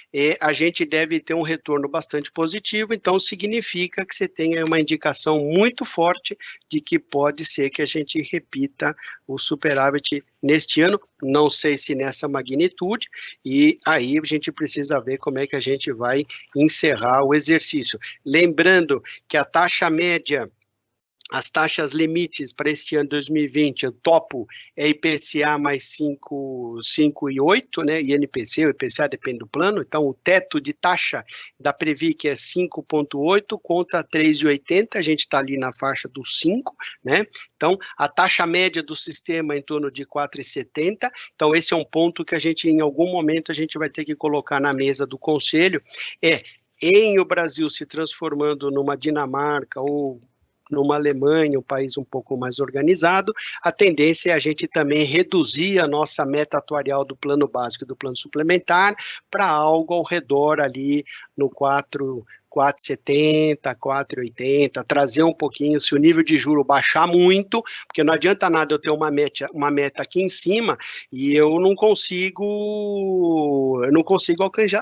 Speaker 1: a gente deve ter um retorno bastante positivo, então, significa que você tenha uma indicação muito forte de que pode ser que a gente repita o superávit neste ano, não sei se nessa magnitude, e aí a gente precisa ver como é que a gente vai encerrar o exercício. Lembrando que a taxa média, as taxas limites para este ano 2020, o topo é IPCA mais 5,8, né, INPC, o IPCA depende do plano, então o teto de taxa da Previc é 5,8 contra 3,80, a gente está ali na faixa dos 5, né, então a taxa média do sistema é em torno de 4,70, então esse é um ponto que a gente, em algum momento, a gente vai ter que colocar na mesa do Conselho, em o Brasil se transformando numa Dinamarca ou numa Alemanha, um país um pouco mais organizado, a tendência é a gente também reduzir a nossa meta atuarial do plano básico e do plano suplementar para algo ao redor ali no 4,70, 4,80, trazer um pouquinho, se o nível de juro baixar muito, porque não adianta nada eu ter uma meta aqui em cima e eu não consigo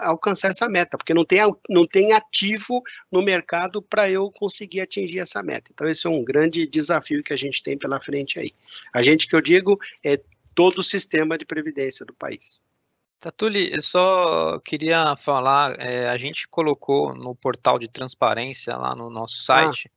Speaker 1: alcançar essa meta, porque não tem ativo no mercado para eu conseguir atingir essa meta. Então, esse é um grande desafio que a gente tem pela frente aí. A gente, que eu digo, é todo o sistema de previdência do país.
Speaker 2: Tatuli, eu só queria falar, a gente colocou no portal de transparência lá no nosso site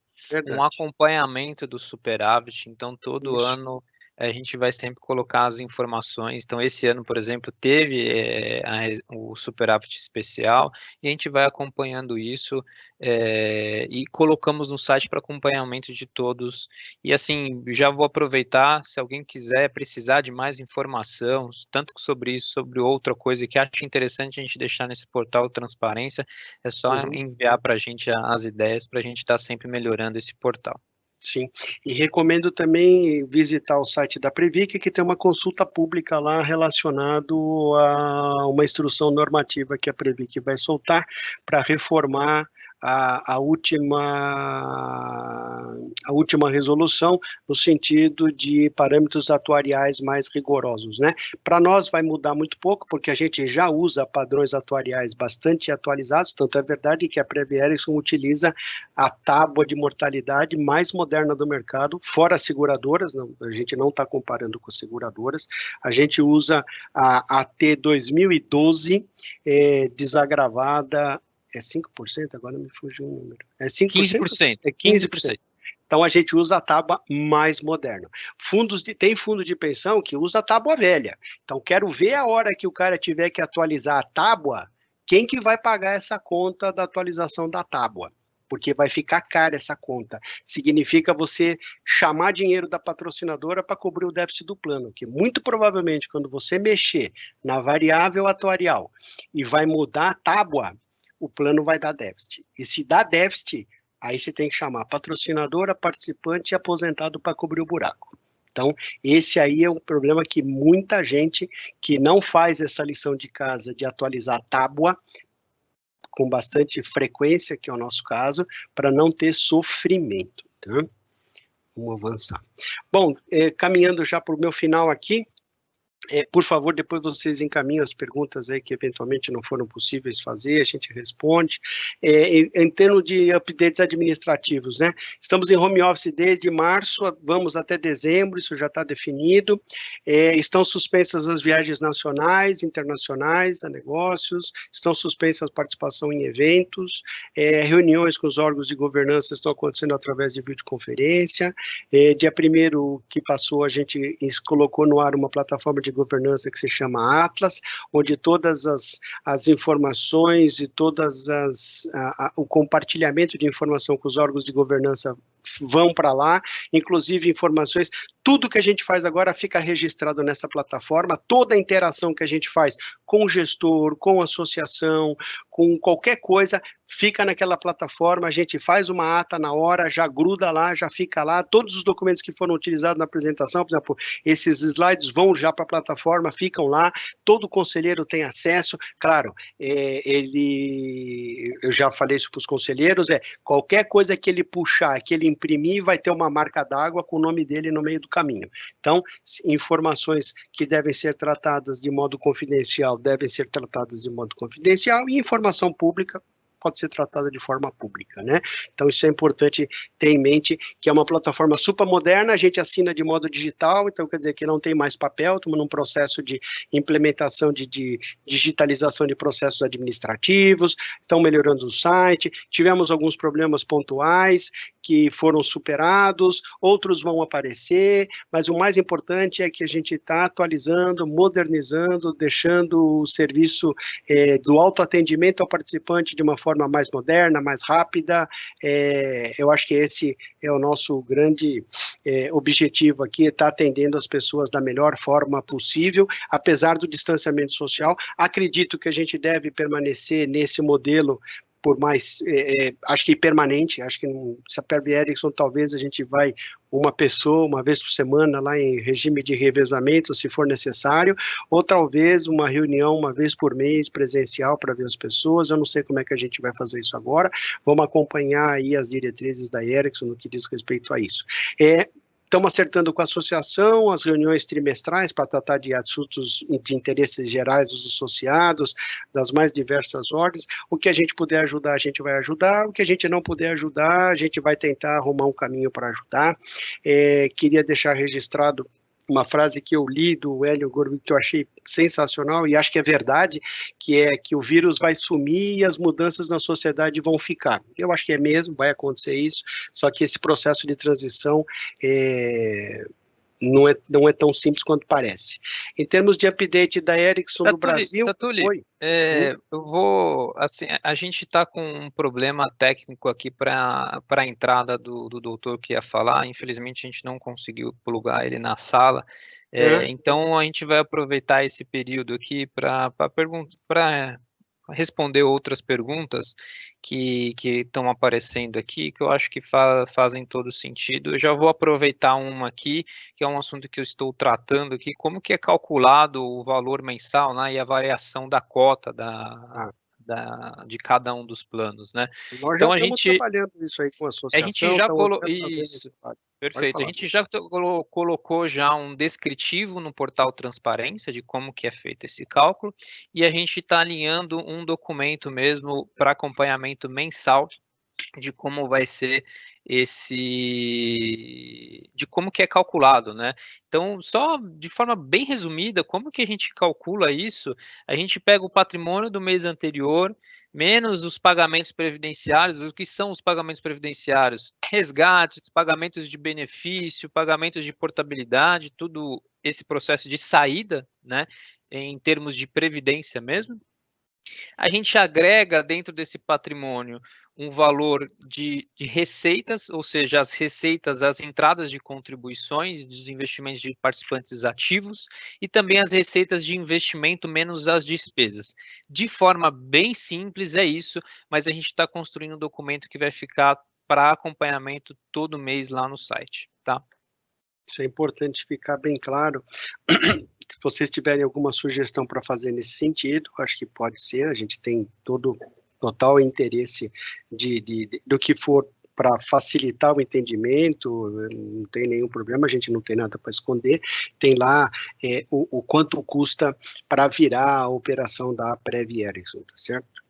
Speaker 2: um acompanhamento do superávit, então todo ano a gente vai sempre colocar as informações, então esse ano, por exemplo, teve o superávit especial, e a gente vai acompanhando isso, e colocamos no site para acompanhamento de todos, e assim, já vou aproveitar, se alguém precisar de mais informação, tanto sobre isso, sobre outra coisa que acha interessante a gente deixar nesse portal de transparência, é só enviar para a gente as ideias, para a gente estar sempre melhorando esse portal.
Speaker 1: Sim, e recomendo também visitar o site da Previc, que tem uma consulta pública lá relacionado a uma instrução normativa que a Previc vai soltar para reformar a última resolução no sentido de parâmetros atuariais mais rigorosos, né? Para nós vai mudar muito pouco, porque a gente já usa padrões atuariais bastante atualizados, tanto é verdade que a Previ Erickson utiliza a tábua de mortalidade mais moderna do mercado, fora as seguradoras, não, a gente não está comparando com as seguradoras, a gente usa a AT 2012 desagravada, é 5%? Agora me fugiu o número. É 5%?
Speaker 2: 15%.
Speaker 1: É 15%. Então, a gente usa a tábua mais moderna. Tem fundo de pensão que usa a tábua velha. Então, quero ver a hora que o cara tiver que atualizar a tábua, quem que vai pagar essa conta da atualização da tábua? porque vai ficar cara essa conta. Significa você chamar dinheiro da patrocinadora para cobrir o déficit do plano, que muito provavelmente quando você mexer na variável atuarial e vai mudar a tábua, o plano vai dar déficit. E se dá déficit, aí você tem que chamar patrocinadora, participante e aposentado para cobrir o buraco. Então, esse aí é um problema que muita gente que não faz essa lição de casa de atualizar a tábua com bastante frequência, que é o nosso caso, para não ter sofrimento. Tá? Vamos avançar. Bom, caminhando já para o meu final aqui, por favor, depois vocês encaminham as perguntas aí que eventualmente não foram possíveis fazer, a gente responde. Em termos de updates administrativos, né? Estamos em home office desde março, vamos até dezembro, isso já está definido. Estão suspensas as viagens nacionais, internacionais, a negócios, estão suspensas a participação em eventos, reuniões com os órgãos de governança estão acontecendo através de videoconferência. Dia 1º que passou, a gente colocou no ar uma plataforma de governança que se chama Atlas, onde todas as informações e todas o compartilhamento de informação com os órgãos de governança vão para lá, inclusive informações, tudo que a gente faz agora fica registrado nessa plataforma, toda a interação que a gente faz com o gestor, com a associação, com qualquer coisa, fica naquela plataforma, a gente faz uma ata na hora, já gruda lá, já fica lá, todos os documentos que foram utilizados na apresentação, por exemplo, esses slides vão já para a plataforma, ficam lá, todo conselheiro tem acesso, claro, eu já falei isso para os conselheiros, qualquer coisa que ele puxar, que ele imprimir, vai ter uma marca d'água com o nome dele no meio do caminho. Então, informações que devem ser tratadas de modo confidencial, devem ser tratadas de modo confidencial, e informação pública pode ser tratada de forma pública, né? Então, isso é importante ter em mente, que é uma plataforma super moderna, a gente assina de modo digital, então quer dizer que não tem mais papel, estamos num processo de implementação de digitalização de processos administrativos, estão melhorando o site, tivemos alguns problemas pontuais que foram superados, outros vão aparecer, mas o mais importante é que a gente está atualizando, modernizando, deixando o serviço do autoatendimento ao participante de uma forma mais moderna, mais rápida. Eu acho que esse é o nosso grande objetivo aqui, está atendendo as pessoas da melhor forma possível, apesar do distanciamento social. Acredito que a gente deve permanecer nesse modelo por mais, acho que permanente, acho que se a Perb Erickson, talvez a gente vai uma pessoa, uma vez por semana, lá em regime de revezamento, se for necessário, ou talvez uma reunião uma vez por mês, presencial, para ver as pessoas, eu não sei como é que a gente vai fazer isso agora, vamos acompanhar aí as diretrizes da Erickson no que diz respeito a isso. Estamos acertando com a associação, as reuniões trimestrais para tratar de assuntos de interesses gerais dos associados, das mais diversas ordens. O que a gente puder ajudar, a gente vai ajudar. O que a gente não puder ajudar, a gente vai tentar arrumar um caminho para ajudar. Queria deixar registrado uma frase que eu li do Hélio Gorvik, que eu achei sensacional, e acho que é verdade, que é que o vírus vai sumir e as mudanças na sociedade vão ficar. Eu acho que é mesmo, vai acontecer isso, só que esse processo de transição não é tão simples quanto parece. Em termos de update da Erickson no Brasil...
Speaker 2: Tatuli, eu vou, assim, a gente está com um problema técnico aqui para a entrada do doutor que ia falar, infelizmente a gente não conseguiu plugar ele na sala, então a gente vai aproveitar esse período aqui para responder outras perguntas que estão aparecendo aqui, que eu acho que fazem todo sentido. Eu já vou aproveitar uma aqui, que é um assunto que eu estou tratando aqui, como que é calculado o valor mensal, né, e a variação da cota de cada um dos planos, né?
Speaker 1: Nós então, já estamos trabalhando isso aí com a associação.
Speaker 2: A gente já colocou isso. Perfeito. A gente já colocou já um descritivo no portal Transparência de como que é feito esse cálculo e a gente está alinhando um documento mesmo para acompanhamento mensal de como vai ser de como que é calculado, né? Então, só de forma bem resumida, como que a gente calcula isso? A gente pega o patrimônio do mês anterior, menos os pagamentos previdenciários. O que são os pagamentos previdenciários? Resgates, pagamentos de benefício, pagamentos de portabilidade, tudo esse processo de saída, né? Em termos de previdência mesmo. A gente agrega dentro desse patrimônio um valor de receitas, ou seja, as receitas, as entradas de contribuições dos investimentos de participantes ativos e também as receitas de investimento menos as despesas. De forma bem simples, é isso, mas a gente está construindo um documento que vai ficar para acompanhamento todo mês lá no site, tá?
Speaker 1: Isso é importante ficar bem claro. Se vocês tiverem alguma sugestão para fazer nesse sentido, acho que pode ser, a gente tem todo total interesse do que for para facilitar o entendimento, não tem nenhum problema, a gente não tem nada para esconder, tem lá o quanto custa para virar a operação da Prev Erickson, tá certo?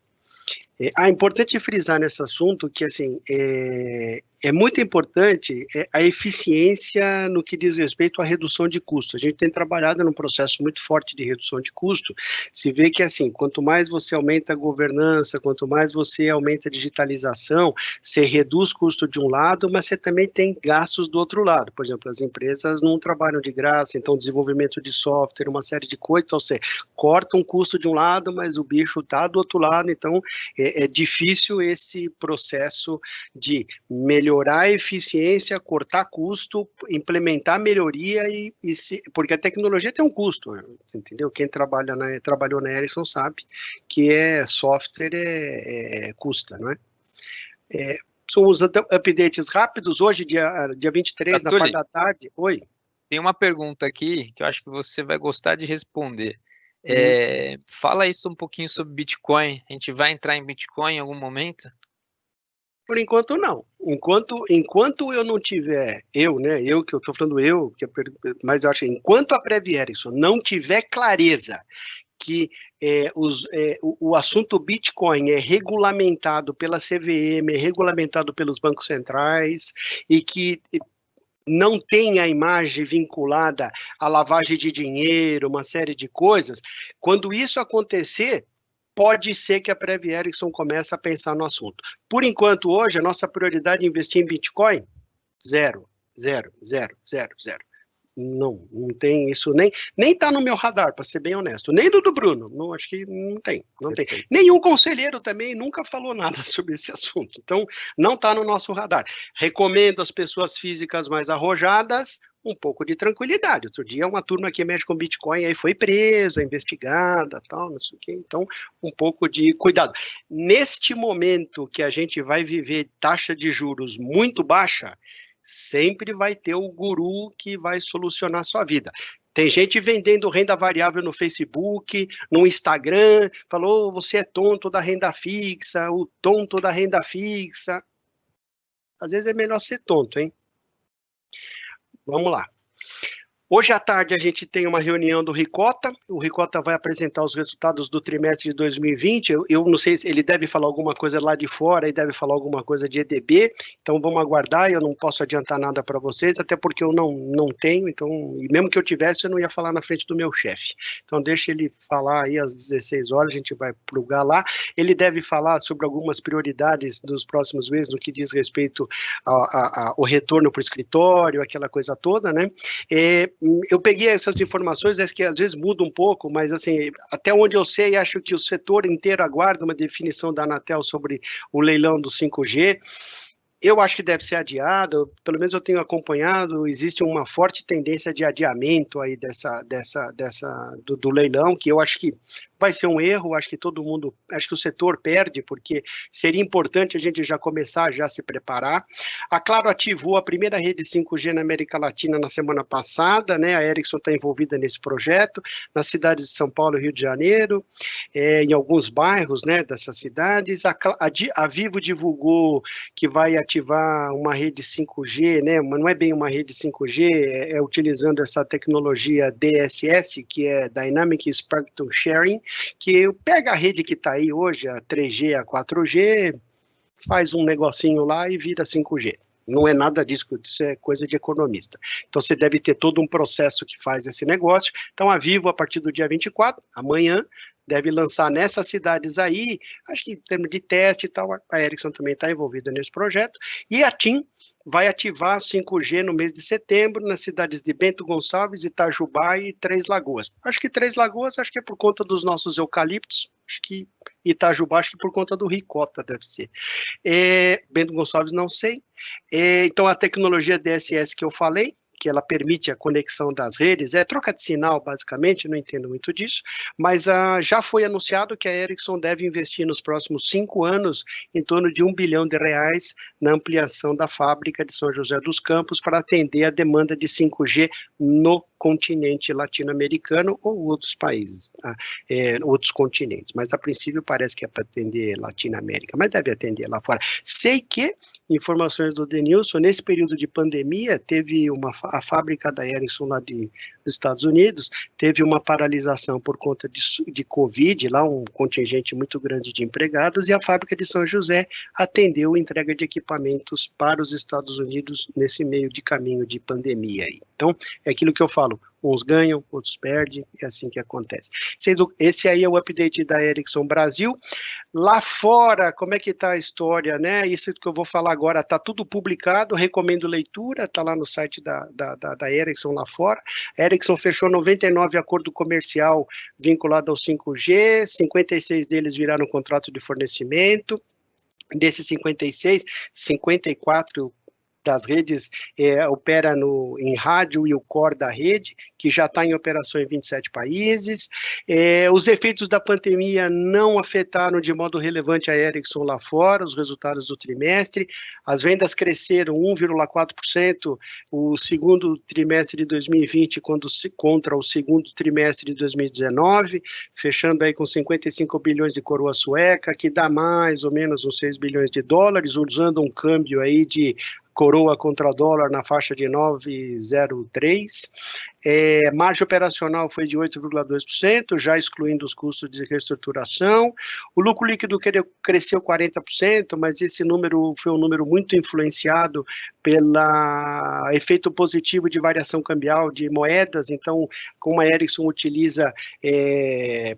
Speaker 1: É importante frisar nesse assunto que, assim, é muito importante a eficiência no que diz respeito à redução de custo. A gente tem trabalhado num processo muito forte de redução de custo. Se vê que, assim, quanto mais você aumenta a governança, quanto mais você aumenta a digitalização, você reduz custo de um lado, mas você também tem gastos do outro lado. Por exemplo, as empresas não trabalham de graça, então desenvolvimento de software, uma série de coisas, então você corta um custo de um lado, mas o bicho está do outro lado, então é difícil esse processo de melhorar a eficiência, cortar custo, implementar melhoria, porque a tecnologia tem um custo, entendeu? Quem trabalhou na Ericsson sabe que software custa, não é? São os updates rápidos, hoje, dia 23, na parte da tarde. Oi?
Speaker 2: Tem uma pergunta aqui que eu acho que você vai gostar de responder. Fala isso um pouquinho sobre Bitcoin. A gente vai entrar em Bitcoin em algum momento?
Speaker 1: Por enquanto, não. Enquanto eu não tiver, eu que eu estou falando mas eu acho que enquanto a Prev Erickson não tiver clareza que o assunto Bitcoin é regulamentado pela CVM, é regulamentado pelos bancos centrais, e que não tem a imagem vinculada à lavagem de dinheiro, uma série de coisas, quando isso acontecer, pode ser que a Prev Erickson comece a pensar no assunto. Por enquanto, hoje, a nossa prioridade é investir em Bitcoin? Zero. Não tem isso, nem está no meu radar, para ser bem honesto, nem do Bruno, não, acho que não tem. Nenhum conselheiro também nunca falou nada sobre esse assunto, então não está no nosso radar. Recomendo às pessoas físicas mais arrojadas um pouco de tranquilidade. Outro dia uma turma que mexe com Bitcoin aí foi presa, investigada, tal, não sei o quê, então um pouco de cuidado. Neste momento que a gente vai viver taxa de juros muito baixa, sempre vai ter o guru que vai solucionar a sua vida. Tem gente vendendo renda variável no Facebook, no Instagram, falou, você é tonto da renda fixa, o tonto da renda fixa. Às vezes é melhor ser tonto, hein? Vamos lá. Hoje à tarde a gente tem uma reunião do Ricota, o Ricota vai apresentar os resultados do trimestre de 2020, eu não sei se ele deve falar alguma coisa lá de fora e deve falar alguma coisa de EDB, então vamos aguardar, eu não posso adiantar nada para vocês, até porque eu não tenho, então, e mesmo que eu tivesse, eu não ia falar na frente do meu chefe. Então deixa ele falar aí às 16 horas, a gente vai plugar lá, ele deve falar sobre algumas prioridades dos próximos meses, no que diz respeito ao retorno para o escritório, aquela coisa toda, né? Eu peguei essas informações, que às vezes mudam um pouco, mas assim, até onde eu sei, acho que o setor inteiro aguarda uma definição da Anatel sobre o leilão do 5G. Eu acho que deve ser adiado, pelo menos eu tenho acompanhado, existe uma forte tendência de adiamento aí do leilão, que eu acho que vai ser um erro, acho que o setor perde, porque seria importante a gente já começar a se preparar. A Claro ativou a primeira rede 5G na América Latina na semana passada, né? A Ericsson está envolvida nesse projeto, nas cidades de São Paulo e Rio de Janeiro, em alguns bairros, né, dessas cidades. A Vivo divulgou que vai ativar uma rede 5G, né? Não é bem uma rede 5G, utilizando essa tecnologia DSS, que é Dynamic Spectrum Sharing, que pega a rede que está aí hoje, a 3G, a 4G, faz um negocinho lá e vira 5G. Não é nada disso, isso é coisa de economista. Então, você deve ter todo um processo que faz esse negócio. Então, a Vivo, a partir do dia 24, amanhã, deve lançar nessas cidades aí, acho que em termos de teste e tal, a Ericsson também está envolvida nesse projeto, e a TIM vai ativar 5G no mês de setembro, nas cidades de Bento Gonçalves, Itajubá e Três Lagoas. Acho que Três Lagoas, é por conta dos nossos eucaliptos, acho que Itajubá, acho que por conta do Ricota deve ser. Bento Gonçalves, não sei. Então, a tecnologia DSS que eu falei, que ela permite a conexão das redes, troca de sinal, basicamente, não entendo muito disso, mas já foi anunciado que a Ericsson deve investir nos próximos 5 anos em torno de R$1 bilhão na ampliação da fábrica de São José dos Campos para atender a demanda de 5G no continente latino-americano ou outros países, tá? Outros continentes, mas a princípio parece que é para atender Latinoamérica, mas deve atender lá fora. Sei que, informações do Denilson, nesse período de pandemia, teve a fábrica da Ericsson lá dos Estados Unidos, teve uma paralisação por conta de Covid, lá um contingente muito grande de empregados, e a fábrica de São José atendeu entrega de equipamentos para os Estados Unidos nesse meio de caminho de pandemia aí. Então, é aquilo que eu falo, uns ganham, outros perdem, é assim que acontece. Esse aí é o update da Ericsson Brasil. Lá fora, como é que está a história, né? Isso que eu vou falar agora, está tudo publicado, recomendo leitura, está lá no site da Ericsson lá fora. A Ericsson fechou 99 acordo comercial vinculado ao 5G, 56 deles viraram contrato de fornecimento. Desses 56, 54 das redes opera em rádio e o core da rede, que já está em operação em 27 países. Os efeitos da pandemia não afetaram de modo relevante a Ericsson lá fora, os resultados do trimestre. As vendas cresceram 1,4% o segundo trimestre de 2020 contra o segundo trimestre de 2019, fechando aí com 55 bilhões de coroa sueca, que dá mais ou menos uns 6 bilhões de dólares, usando um câmbio aí de coroa contra dólar na faixa de 9,03. Margem operacional foi de 8,2%, já excluindo os custos de reestruturação. O lucro líquido cresceu 40%, mas esse número foi um número muito influenciado pelo efeito positivo de variação cambial de moedas. Então, como a Ericsson utiliza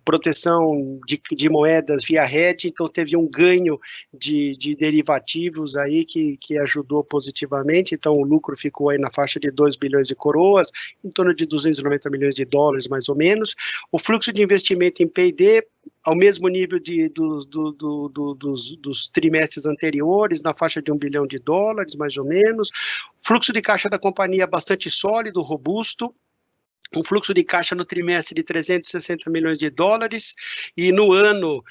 Speaker 1: proteção de moedas via hedge, então teve um ganho de derivativos aí que ajudou positivamente. Então, o lucro ficou aí na faixa de 2 bilhões de coroas, em torno de 290 milhões de dólares, mais ou menos. O fluxo de investimento em P&D, ao mesmo nível dos trimestres anteriores, na faixa de 1 bilhão de dólares, mais ou menos. Fluxo de caixa da companhia bastante sólido, robusto. Um fluxo de caixa no trimestre de 360 milhões de dólares e no ano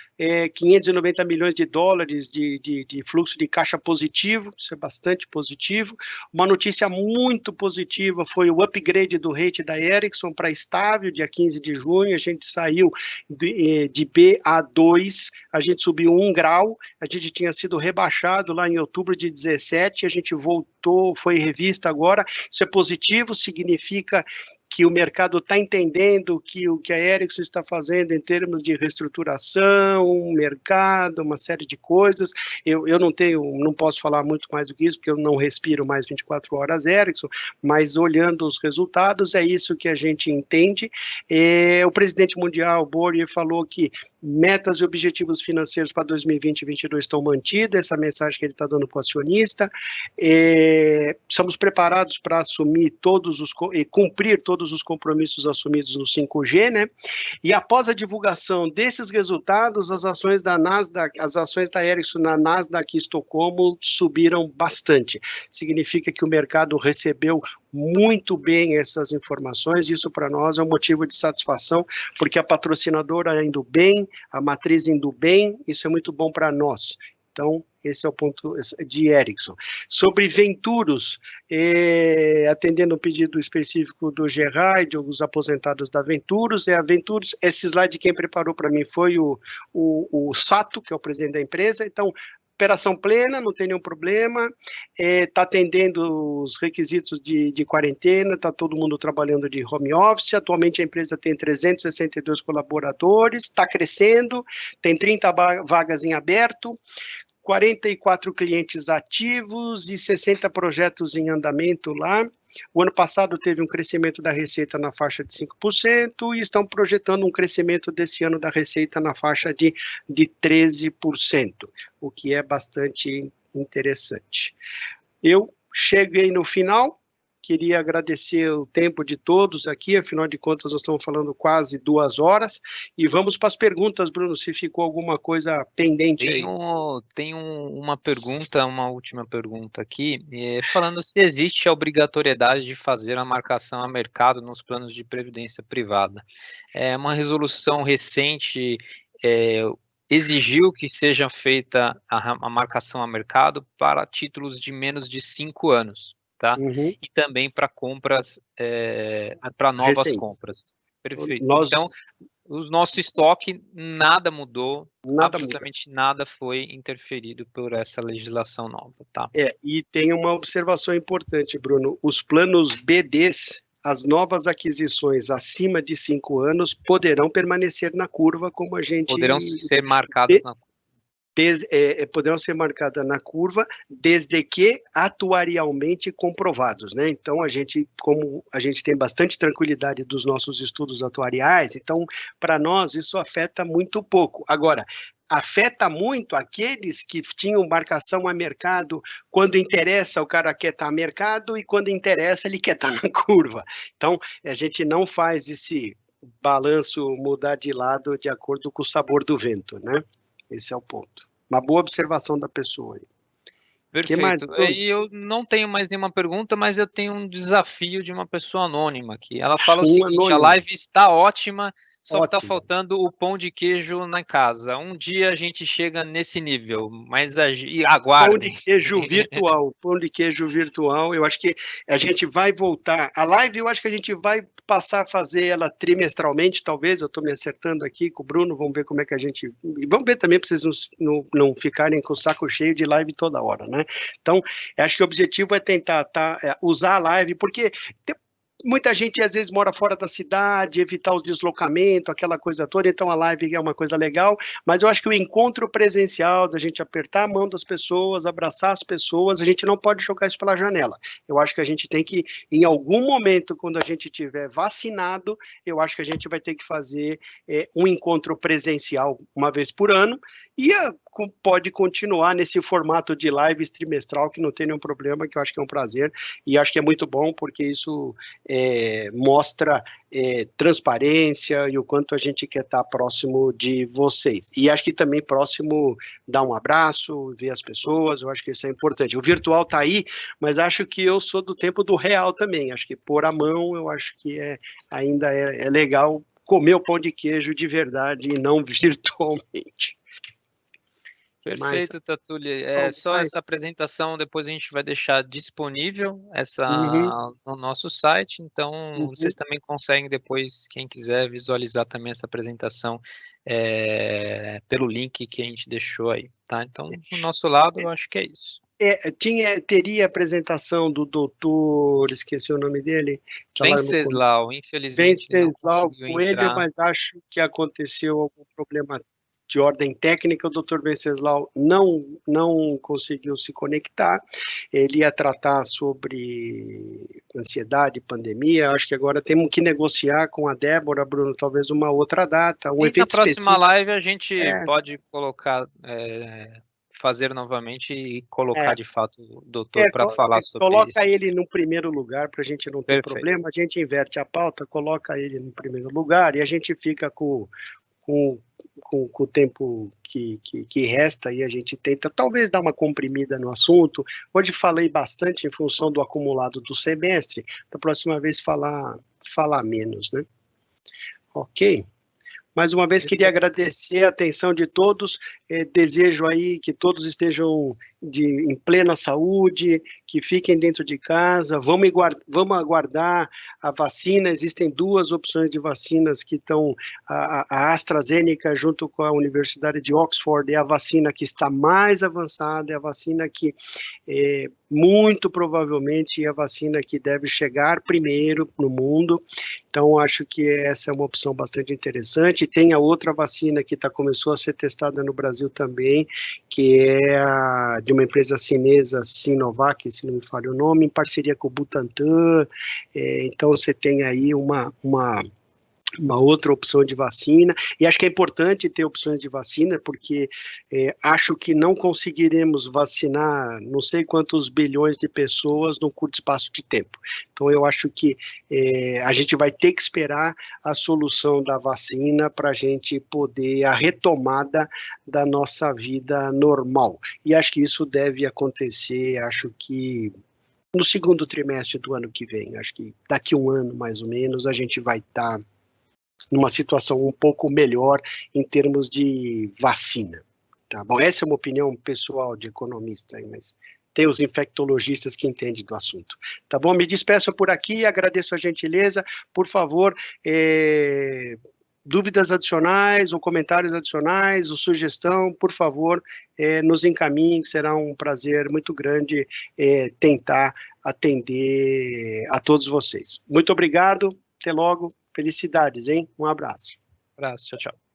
Speaker 1: 590 milhões de dólares de fluxo de caixa positivo, isso é bastante positivo. Uma notícia muito positiva foi o upgrade do rate da Ericsson para estável, dia 15 de junho, a gente saiu de B a 2, a gente subiu 1 grau, a gente tinha sido rebaixado lá em outubro de 17, a gente voltou, foi revista agora, isso é positivo, significa que o mercado está entendendo que o que a Ericsson está fazendo em termos de reestruturação, mercado, uma série de coisas. Eu não posso falar muito mais do que isso, porque eu não respiro mais 24 horas Ericsson, mas olhando os resultados, é isso que a gente entende. O presidente mundial, Boria, falou que metas e objetivos financeiros para 2020 e 2022 estão mantidos, essa mensagem que ele está dando para o acionista. Estamos preparados para assumir e cumprir todos os compromissos assumidos no 5G, né? E após a divulgação desses resultados, as ações da Ericsson na Nasdaq Estocolmo subiram bastante. Significa que o mercado recebeu muito bem essas informações, isso para nós é um motivo de satisfação, porque a patrocinadora indo bem, a matriz indo bem, isso é muito bom para nós. Então, esse é o ponto de Ericsson. Sobre Venturos, atendendo um pedido específico do Gerard, os aposentados da Venturos, a Venturos, esse slide quem preparou para mim foi o Sato, que é o presidente da empresa, então, operação plena, não tem nenhum problema, está atendendo os requisitos de quarentena, está todo mundo trabalhando de home office, atualmente a empresa tem 362 colaboradores, está crescendo, tem 30 vagas em aberto, 44 clientes ativos e 60 projetos em andamento lá. O ano passado teve um crescimento da receita na faixa de 5% e estão projetando um crescimento desse ano da receita na faixa de 13%, o que é bastante interessante. Eu cheguei no final, queria agradecer o tempo de todos aqui, afinal de contas nós estamos falando quase 2 horas, e vamos para as perguntas, Bruno, se ficou alguma coisa pendente aí.
Speaker 2: Tem uma pergunta, uma última pergunta aqui, falando se existe a obrigatoriedade de fazer a marcação a mercado nos planos de previdência privada. Uma resolução recente exigiu que seja feita a marcação a mercado para títulos de menos de 5 anos, tá?
Speaker 1: Uhum.
Speaker 2: E também para compras, para novas
Speaker 1: Recentes.
Speaker 2: compras. Perfeito. Então, o nosso estoque nada mudou, absolutamente nada foi interferido por essa legislação nova, tá?
Speaker 1: E tem uma observação importante, Bruno, os planos BDs, as novas aquisições acima de 5 anos poderão permanecer na curva, como a gente...
Speaker 2: Poderão ser marcadas na curva.
Speaker 1: Poderão ser marcadas na curva, desde que atuarialmente comprovados, né? Então, como a gente tem bastante tranquilidade dos nossos estudos atuariais, então, para nós, isso afeta muito pouco. Agora, afeta muito aqueles que tinham marcação a mercado, quando interessa o cara quer estar a mercado e quando interessa ele quer estar na curva. Então, a gente não faz esse balanço mudar de lado de acordo com o sabor do vento, né? Esse é o ponto. Uma boa observação da pessoa aí.
Speaker 2: Perfeito. E eu não tenho mais nenhuma pergunta, mas eu tenho um desafio de uma pessoa anônima aqui. Ela fala o seguinte, a live está ótima, só que está faltando o pão de queijo na casa. Um dia a gente chega nesse nível, mas aguardem.
Speaker 1: Pão de queijo virtual, eu acho que a gente vai voltar. A live eu acho que a gente vai passar a fazer ela trimestralmente, talvez, eu estou me acertando aqui com o Bruno, vamos ver como é que a gente... E vamos ver também para vocês não ficarem com o saco cheio de live toda hora, né? Então, eu acho que o objetivo é tentar usar a live, porque... Muita gente, às vezes, mora fora da cidade, evitar os deslocamentos, aquela coisa toda, então a live é uma coisa legal, mas eu acho que o encontro presencial, da gente apertar a mão das pessoas, abraçar as pessoas, a gente não pode jogar isso pela janela. Eu acho que a gente tem que, em algum momento, quando a gente estiver vacinado, eu acho que a gente vai ter que fazer um encontro presencial uma vez por ano, e pode continuar nesse formato de lives trimestral, que não tem nenhum problema, que eu acho que é um prazer, e acho que é muito bom, porque isso mostra transparência e o quanto a gente quer estar próximo de vocês. E acho que também próximo, dar um abraço, ver as pessoas, eu acho que isso é importante. O virtual está aí, mas acho que eu sou do tempo do real também, acho que pôr a mão, eu acho que ainda é legal comer o pão de queijo de verdade e não virtualmente.
Speaker 2: Perfeito, Tatuli. Só essa apresentação depois a gente vai deixar disponível no nosso site, então vocês também conseguem depois, quem quiser, visualizar também essa apresentação pelo link que a gente deixou aí, tá? Então, do nosso lado, eu acho que é isso.
Speaker 1: Teria apresentação do doutor, esqueci o nome dele.
Speaker 2: Venceslau, infelizmente ele não conseguiu entrar.
Speaker 1: Mas acho que aconteceu algum problema de ordem técnica, o doutor Venceslau não conseguiu se conectar, ele ia tratar sobre ansiedade, pandemia, acho que agora temos que negociar com a Débora, Bruno, talvez uma outra data, evento
Speaker 2: na próxima
Speaker 1: específico.
Speaker 2: Live a gente pode colocar... fazer novamente e colocar de fato o doutor para falar sobre isso.
Speaker 1: Coloca ele no primeiro lugar para a gente não ter problema, a gente inverte a pauta, coloca ele no primeiro lugar e a gente fica com o tempo que resta e a gente tenta talvez dar uma comprimida no assunto. Hoje falei bastante em função do acumulado do semestre, da próxima vez falar menos, né? Ok. Mais uma vez, queria agradecer a atenção de todos, desejo aí que todos estejam em plena saúde, que fiquem dentro de casa, vamos aguardar a vacina, existem 2 opções de vacinas que estão, a AstraZeneca junto com a Universidade de Oxford, é a vacina que está mais avançada, é a vacina que muito provavelmente é a vacina que deve chegar primeiro no mundo, então acho que essa é uma opção bastante interessante. Tem a outra vacina que começou a ser testada no Brasil também, que é de uma empresa chinesa, Sinovac, se não me falha o nome, em parceria com o Butantan, então você tem aí uma uma outra opção de vacina, e acho que é importante ter opções de vacina, porque acho que não conseguiremos vacinar não sei quantos bilhões de pessoas num curto espaço de tempo. Então, eu acho que a gente vai ter que esperar a solução da vacina para a gente poder a retomada da nossa vida normal. E acho que isso deve acontecer, acho que no segundo trimestre do ano que vem. Acho que daqui a um ano, mais ou menos, a gente vai estar numa situação um pouco melhor em termos de vacina. Tá bom? Essa é uma opinião pessoal de economista, mas tem os infectologistas que entendem do assunto. Tá bom? Me despeço por aqui, agradeço a gentileza. Por favor, dúvidas adicionais ou comentários adicionais ou sugestão, por favor, nos encaminhem, será um prazer muito grande tentar atender a todos vocês. Muito obrigado, até logo. Felicidades, hein? Um abraço.
Speaker 2: Abraço, tchau, tchau.